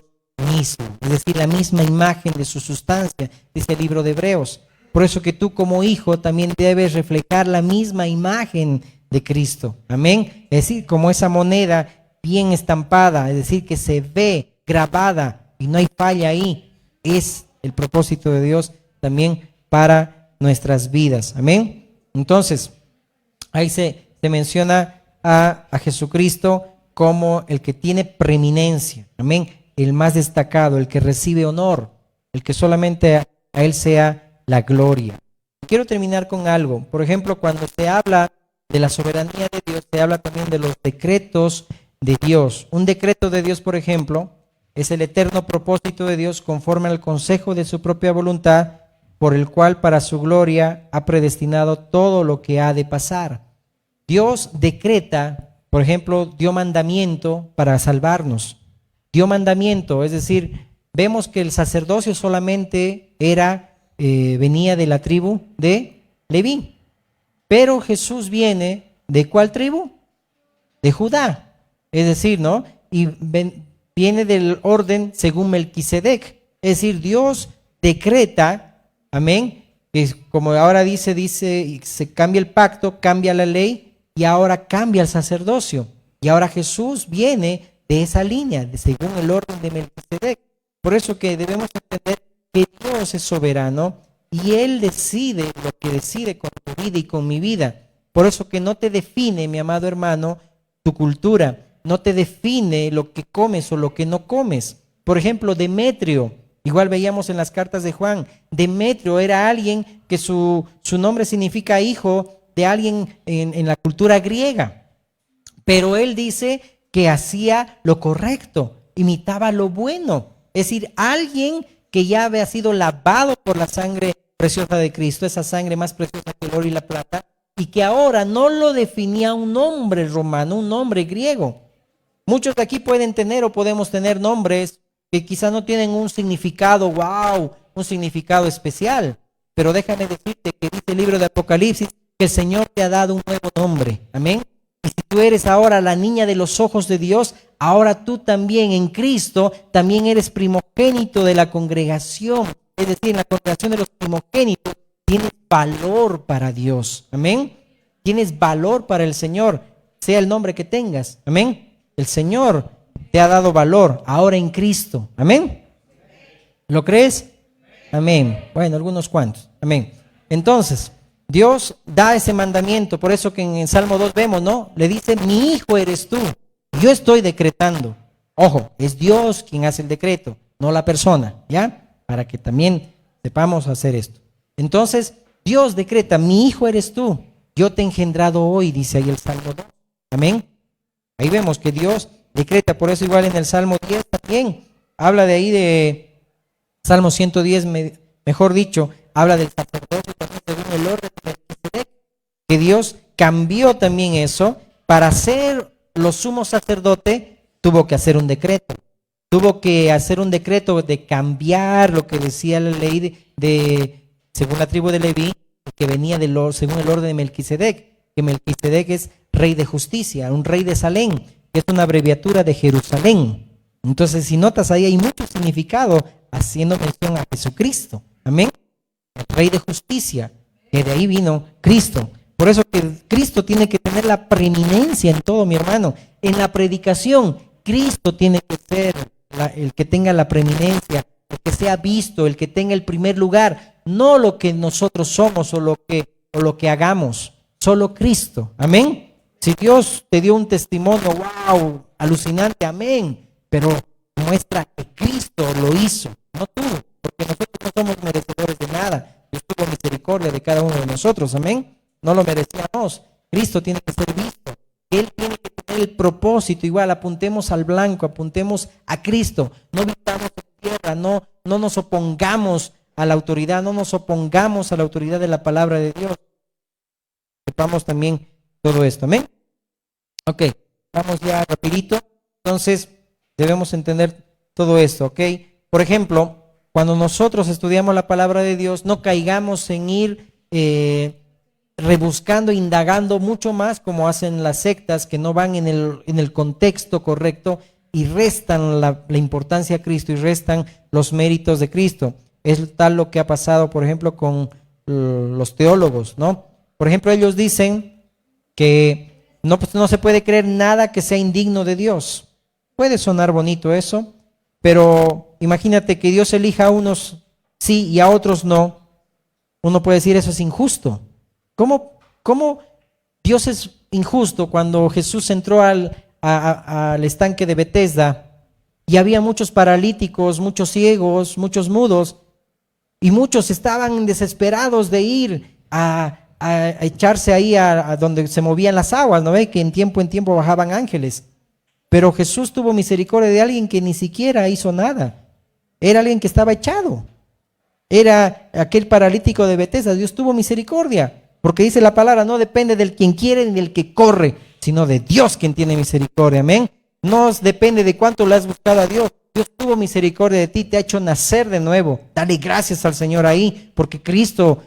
S1: mismo, es decir, la misma imagen de su sustancia, dice el libro de Hebreos. Por eso que tú como hijo también debes reflejar la misma imagen de Cristo. Amén. Es decir, como esa moneda bien estampada, es decir, que se ve grabada y no hay falla ahí. Es el propósito de Dios también para nuestras vidas. Amén. Entonces, ahí se menciona a Jesucristo como el que tiene preeminencia. Amén. El más destacado, el que recibe honor, el que solamente a Él sea la gloria. Quiero terminar con algo. Por ejemplo, cuando se habla de la soberanía de Dios, se habla también de los decretos de Dios. Un decreto de Dios, por ejemplo, es el eterno propósito de Dios conforme al consejo de su propia voluntad, por el cual para su gloria ha predestinado todo lo que ha de pasar. Dios decreta, por ejemplo, dio mandamiento para salvarnos. Dio mandamiento, es decir, vemos que el sacerdocio solamente venía de la tribu de Leví. Pero Jesús viene, ¿de cuál tribu? De Judá. Es decir, ¿no? Y viene del orden según Melquisedec. Es decir, Dios decreta, amén, que como ahora dice, se cambia el pacto, cambia la ley y ahora cambia el sacerdocio. Y ahora Jesús viene de esa línea, según el orden de Melquisedec. Por eso que debemos entender que Dios es soberano y Él decide lo que decide con tu vida y con mi vida. Por eso que no te define, mi amado hermano, tu cultura, no te define lo que comes o lo que no comes. Por ejemplo, Demetrio, igual veíamos en las cartas de Juan, Demetrio era alguien que su nombre significa hijo de alguien en la cultura griega, pero él dice que hacía lo correcto, imitaba lo bueno, es decir, alguien que ya había sido lavado por la sangre preciosa de Cristo, esa sangre más preciosa que el oro y la plata, y que ahora no lo definía un nombre romano, un nombre griego. Muchos de aquí pueden tener o podemos tener nombres que quizás no tienen un significado, wow, un significado especial, pero déjame decirte que dice el libro de Apocalipsis que el Señor te ha dado un nuevo nombre, amén. Y si tú tú eres ahora la niña de los ojos de Dios, ahora tú también en Cristo, también eres primogénito de la congregación. Es decir, en la congregación de los primogénitos tienes valor para Dios. Amén. Tienes valor para el Señor, sea el nombre que tengas. Amén. El Señor te ha dado valor ahora en Cristo. Amén. ¿Lo crees? Amén. Bueno, algunos cuantos. Amén. Entonces, Dios da ese mandamiento. Por eso que en el Salmo 2 vemos, ¿no? Le dice, mi hijo eres tú. Yo estoy decretando. Ojo, es Dios quien hace el decreto, no la persona, ¿ya? Para que también sepamos hacer esto. Entonces, Dios decreta, mi hijo eres tú. Yo te he engendrado hoy, dice ahí el Salmo 2. Amén. Ahí vemos que Dios decreta. Por eso igual en el Salmo 10 también habla de ahí de Salmo 110, mejor dicho, habla del sacerdocio también según el orden de Melquisedec, que Dios cambió también eso. Para ser los sumos sacerdotes tuvo que hacer un decreto. Tuvo que hacer un decreto de cambiar lo que decía la ley según la tribu de Leví, que venía según el orden de Melquisedec, que Melquisedec es rey de justicia, un rey de Salem, que es una abreviatura de Jerusalén. Entonces, si notas ahí hay mucho significado haciendo mención a Jesucristo. Amén. El rey de justicia, que de ahí vino Cristo. Por eso que Cristo tiene que tener la preeminencia en todo, mi hermano. En la predicación, Cristo tiene que ser el que tenga la preeminencia, el que sea visto, el que tenga el primer lugar, no lo que nosotros somos o lo que hagamos, solo Cristo. Amén. Si Dios te dio un testimonio, wow, alucinante, amén, pero muestra que Cristo lo hizo, no tú, porque nosotros no somos merecedores de nada. Dios tuvo misericordia de cada uno de nosotros, amén. No lo merecíamos. Cristo tiene que ser visto. Él tiene que tener el propósito. Igual, apuntemos al blanco, apuntemos a Cristo. No vivamos en tierra, no nos opongamos a la autoridad, no nos opongamos a la autoridad de la palabra de Dios. Sepamos también todo esto, amén. Ok, vamos ya rapidito. Entonces, debemos entender todo esto, ok. Por ejemplo, cuando nosotros estudiamos la palabra de Dios, no caigamos en ir rebuscando, indagando mucho más como hacen las sectas que no van en el contexto correcto y restan la importancia a Cristo y restan los méritos de Cristo. Es tal lo que ha pasado, por ejemplo, con los teólogos, ¿no? Por ejemplo, ellos dicen que no se puede creer nada que sea indigno de Dios. Puede sonar bonito eso, pero imagínate que Dios elija a unos sí y a otros no. Uno puede decir eso es injusto. ¿Cómo Dios es injusto cuando Jesús entró al estanque de Betesda y había muchos paralíticos, muchos ciegos, muchos mudos y muchos estaban desesperados de ir a echarse ahí a donde se movían las aguas, ¿no ve? Que en tiempo bajaban ángeles. Pero Jesús tuvo misericordia de alguien que ni siquiera hizo nada. Era alguien que estaba echado. Era aquel paralítico de Betesda. Dios tuvo misericordia. Porque dice la palabra, no depende del quien quiere ni del que corre, sino de Dios quien tiene misericordia. Amén. No depende de cuánto le has buscado a Dios. Dios tuvo misericordia de ti, te ha hecho nacer de nuevo. Dale gracias al Señor ahí, porque Cristo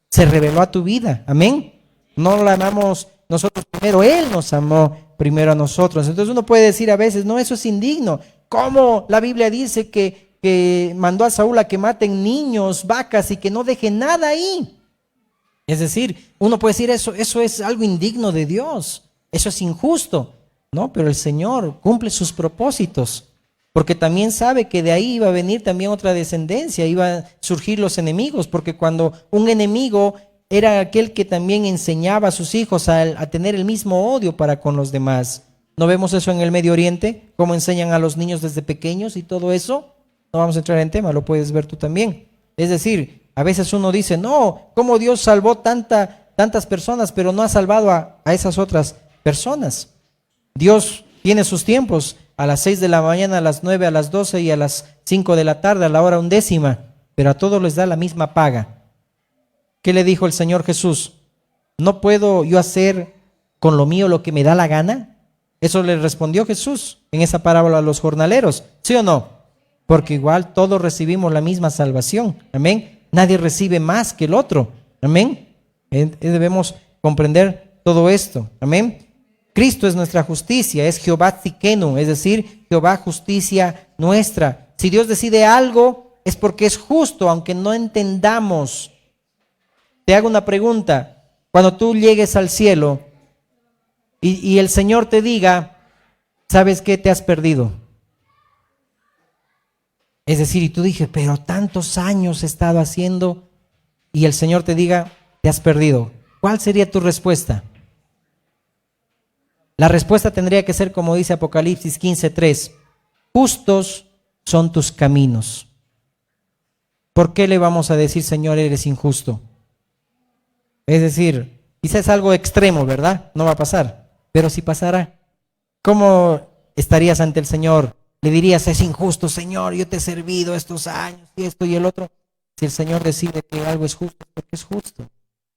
S1: se reveló a tu vida. Amén. No la amamos nosotros primero, Él nos amó primero a nosotros. Entonces uno puede decir a veces, no, eso es indigno. ¿Cómo la Biblia dice que mandó a Saúl a que maten niños, vacas y que no dejen nada ahí? Es decir, uno puede decir eso es algo indigno de Dios, eso es injusto. No, pero el Señor cumple sus propósitos, porque también sabe que de ahí iba a venir también otra descendencia, iban a surgir los enemigos, porque cuando un enemigo era aquel que también enseñaba a sus hijos a tener el mismo odio para con los demás. ¿No vemos eso en el Medio Oriente? ¿Cómo enseñan a los niños desde pequeños y todo eso? No vamos a entrar en tema, lo puedes ver tú también. Es decir, a veces uno dice, no, ¿cómo Dios salvó tantas personas, pero no ha salvado a esas otras personas? Dios tiene sus tiempos, a las 6 de la mañana, a las 9, a las 12 y a las 5 de la tarde, a la hora 11, pero a todos les da la misma paga. ¿Qué le dijo el Señor Jesús? ¿No puedo yo hacer con lo mío lo que me da la gana? Eso le respondió Jesús en esa parábola a los jornaleros, ¿sí o no? Porque igual todos recibimos la misma salvación, amén. Nadie recibe más que el otro, amén. Debemos comprender todo esto, amén. Cristo es nuestra justicia, es Jehová Tzidkenu, es decir, Jehová justicia nuestra. Si Dios decide algo, es porque es justo, aunque no entendamos. Te hago una pregunta. Cuando tú llegues al cielo y el Señor te diga, ¿sabes qué? Te has perdido. Es decir, y tú dices, pero tantos años he estado haciendo, y el Señor te diga, te has perdido. ¿Cuál sería tu respuesta? La respuesta tendría que ser como dice Apocalipsis 15:3. Justos son tus caminos. ¿Por qué le vamos a decir, Señor, eres injusto? Es decir, quizás es algo extremo, ¿verdad? No va a pasar, pero si pasara, ¿cómo estarías ante el Señor? Le dirías, es injusto, Señor, yo te he servido estos años y esto y el otro. Si el Señor decide que algo es justo, es porque es justo.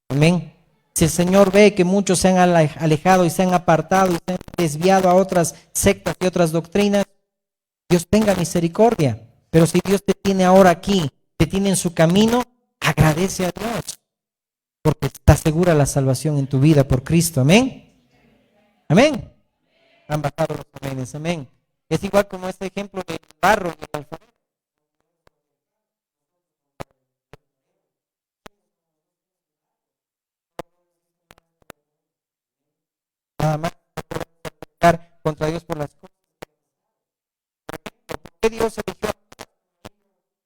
S1: Amén. Si el Señor ve que muchos se han alejado y se han apartado y se han desviado a otras sectas y otras doctrinas, Dios tenga misericordia. Pero si Dios te tiene ahora aquí, te tiene en su camino, agradece a Dios, porque está segura la salvación en tu vida por Cristo. Amén. Amén. Han bajado los aménes. Amén. Es igual como este ejemplo del barro y el alfarero. Nada más pelear contra Dios por las cosas. ¿Por qué Dios eligió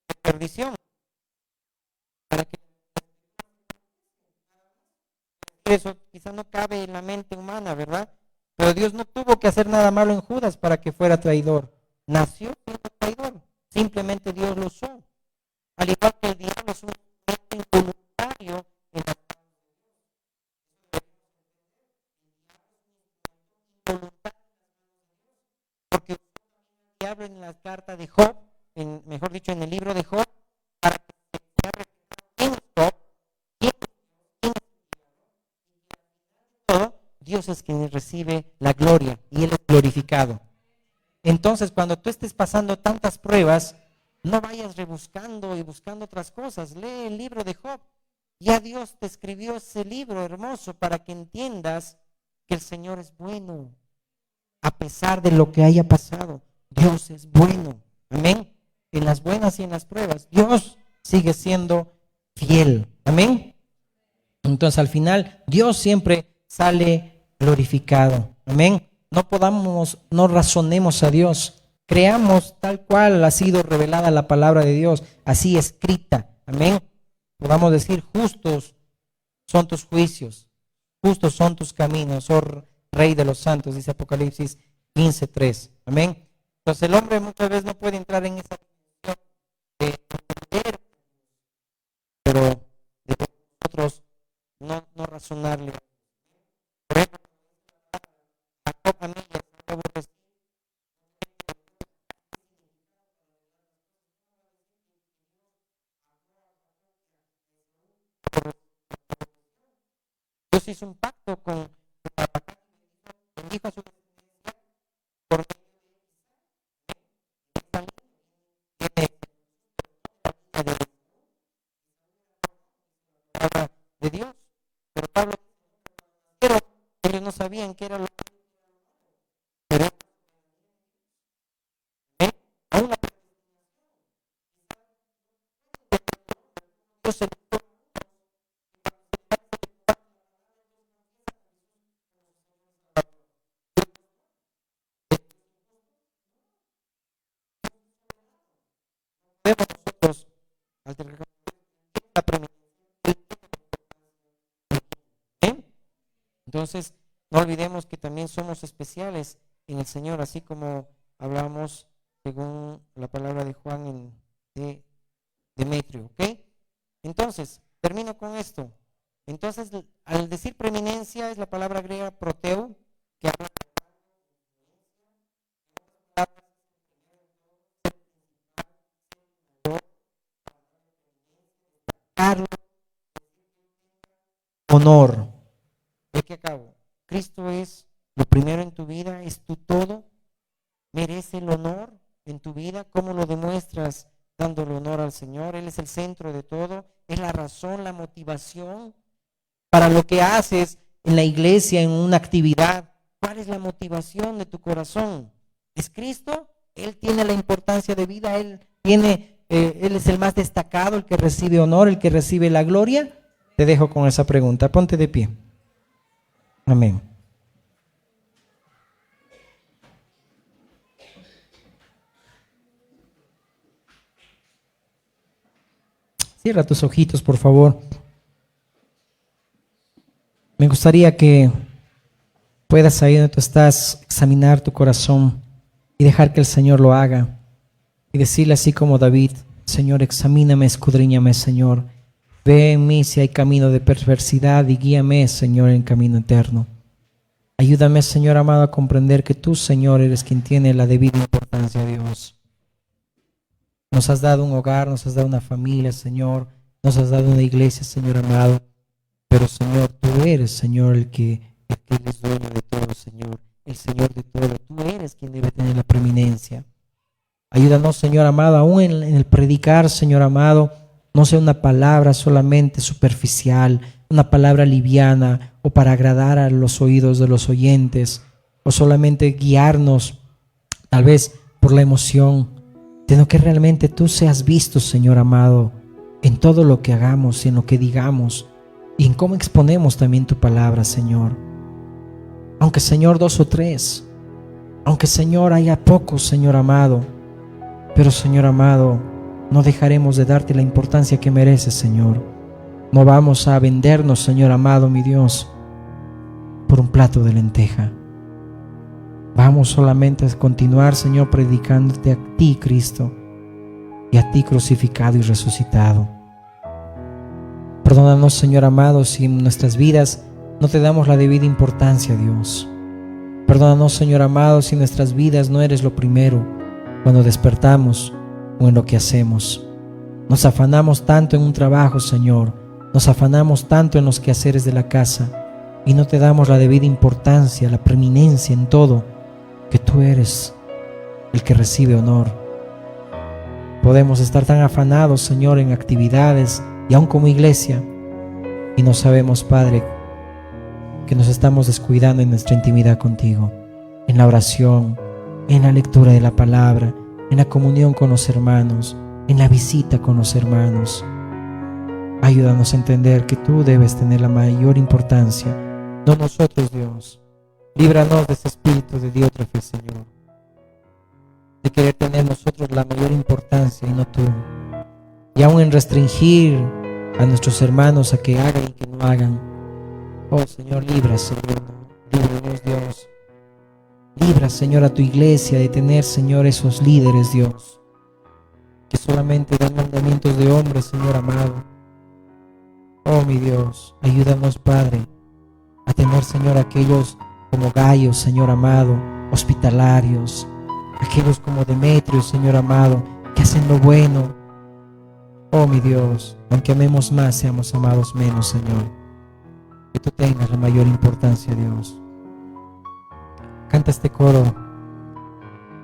S1: la perdición? Para que eso quizá no cabe en la mente humana, ¿verdad? Pero Dios no tuvo que hacer nada malo en Judas para que fuera traidor. Nació siendo traidor. Simplemente Dios lo usó. Al igual que el diablo es un involuntario en la voluntad, porque el diablo en la carta de Job, mejor dicho, en el libro de Job, para que se abre quién es Job, quién es todo, Dios es quien recibe la gloria y Él es glorificado. Entonces, cuando tú estés pasando tantas pruebas, no vayas rebuscando y buscando otras cosas. Lee el libro de Job. Ya Dios te escribió ese libro hermoso para que entiendas que el Señor es bueno. A pesar de lo que haya pasado, Dios es bueno. Amén. En las buenas y en las pruebas, Dios sigue siendo fiel. Amén. Entonces, al final, Dios siempre sale glorificado. Amén. No razonemos a Dios. Creamos tal cual ha sido revelada la palabra de Dios, así escrita. Amén. Podamos decir, justos son tus juicios, justos son tus caminos, oh Rey de los santos, dice Apocalipsis 15:3. Amén. Entonces el hombre muchas veces no puede entrar en esa dimensión de entender, pero de nosotros no razonarle. Por ejemplo, Jacob a mí y a Dios hizo un pacto con bendijo a su por de Dios. Pero Pablo, pero ellos no sabían que era lo que era. Aún Dios nosotros entonces no olvidemos que también somos especiales en el Señor, así como hablamos según la palabra de Juan de Demetrio, ¿ok? Entonces, termino con esto. Entonces, al decir preeminencia es la palabra griega proteu, que habla de honor. ¿De qué acabo? Cristo es lo primero en tu vida, es tu todo, merece el honor en tu vida. ¿Cómo lo demuestras? Dándole honor al Señor. Él es el centro de todo, es la razón, la motivación para lo que haces en la iglesia, en una actividad.
S2: ¿Cuál es la motivación de tu corazón? ¿Es Cristo? Él tiene la importancia de vida, Él es el más destacado, el que recibe honor, el que recibe la gloria. Te dejo con esa pregunta. Ponte de pie. Amén. Cierra tus ojitos, por favor. Me gustaría que puedas, ahí donde tú estás, examinar tu corazón y dejar que el Señor lo haga. Y decirle así como David: Señor, examíname, escudriñame, Señor. Ve en mí si hay camino de perversidad y guíame, Señor, en camino eterno. Ayúdame, Señor amado, a comprender que tú, Señor, eres quien tiene la debida importancia, Dios. Nos has dado un hogar, nos has dado una familia, Señor. Nos has dado una iglesia, Señor amado. Pero, Señor, tú eres, Señor, el que eres dueño de todo, Señor. El Señor de todo. Tú eres quien debe tener la preeminencia. Ayúdanos, Señor amado, aún en el predicar, Señor amado, no sea una palabra solamente superficial, una palabra liviana o para agradar a los oídos de los oyentes, o solamente guiarnos tal vez por la emoción, sino que realmente tú seas visto, Señor amado, en todo lo que hagamos y en lo que digamos y en cómo exponemos también tu palabra, Señor. Aunque, Señor, 2 o 3, aunque, Señor, haya pocos, Señor amado, pero, Señor amado, no dejaremos de darte la importancia que mereces, Señor. No vamos a vendernos, Señor amado, mi Dios, por un plato de lenteja. Vamos solamente a continuar, Señor, predicándote a ti, Cristo, y a ti crucificado y resucitado. Perdónanos, Señor amado, si en nuestras vidas no te damos la debida importancia, Dios. Perdónanos, Señor amado, si en nuestras vidas no eres lo primero cuando despertamos o en lo que hacemos. Nos afanamos tanto en un trabajo, Señor, nos afanamos tanto en los quehaceres de la casa y no te damos la debida importancia, la preeminencia en todo, que tú eres el que recibe honor. Podemos estar tan afanados, Señor, en actividades y aún como iglesia, y no sabemos, Padre, que nos estamos descuidando en nuestra intimidad contigo, en la oración, en la lectura de la palabra, en la comunión con los hermanos, en la visita con los hermanos. Ayúdanos a entender que tú debes tener la mayor importancia, no nosotros, Dios. Líbranos de ese espíritu de diótrefe, Señor, de querer tener nosotros la mayor importancia y no tú. Y aún en restringir a nuestros hermanos a que hagan y que no hagan. Oh, Señor, libra, Señor, líbranos, Dios. Libra, Señor, a tu iglesia de tener, Señor, esos líderes, Dios, que solamente dan mandamientos de hombres, Señor amado. Oh, mi Dios, ayúdanos, Padre, a tener, Señor, aquellos como Gallo, Señor amado, hospitalarios, aquellos como Demetrio, Señor amado, que hacen lo bueno. Oh, mi Dios, aunque amemos más, seamos amados menos, Señor. Que tú tengas la mayor importancia, Dios. Canta este coro,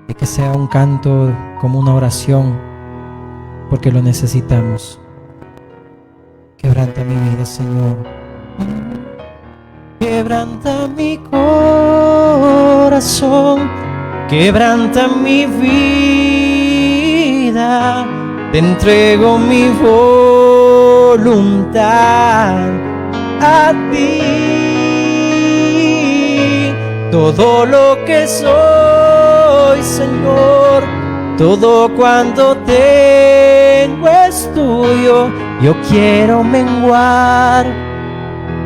S2: de que sea un canto como una oración, porque lo necesitamos. Quebranta mi vida, Señor. Quebranta mi corazón, quebranta mi vida. Te entrego mi voluntad a ti. Todo lo que soy, Señor, todo cuanto tengo es tuyo. Yo quiero menguar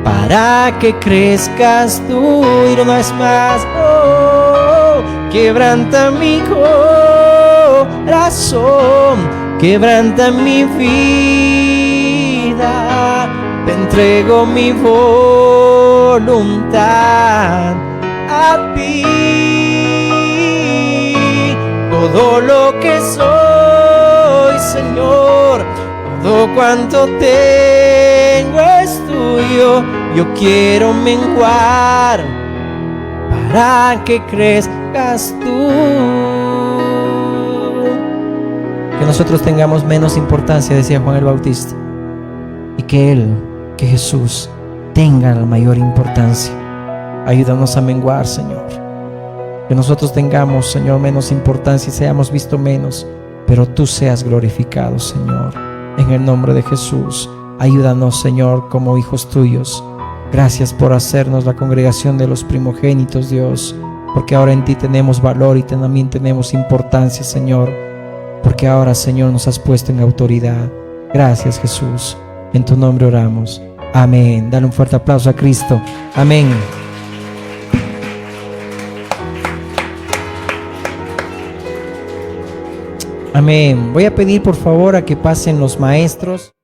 S2: para que crezcas tú y no es más. Oh, quebranta mi corazón, quebranta mi vida. Te entrego mi voluntad a ti. Todo lo que soy, Señor, todo cuanto tengo es tuyo. Yo quiero menguar para que crezcas tú. Que nosotros tengamos menos importancia, decía Juan el Bautista, y que Él, que Jesús, tenga la mayor importancia.
S1: Ayúdanos a menguar, Señor. Que nosotros tengamos, Señor, menos importancia y seamos visto menos, pero tú seas glorificado, Señor. En el nombre de Jesús, ayúdanos, Señor, como hijos tuyos. Gracias por hacernos la congregación de los primogénitos, Dios, porque ahora en ti tenemos valor y también tenemos importancia, Señor, porque ahora, Señor, nos has puesto en autoridad. Gracias, Jesús. En tu nombre oramos. Amén. Dale un fuerte aplauso a Cristo. Amén. Amén. Voy a pedir por favor a que pasen los maestros.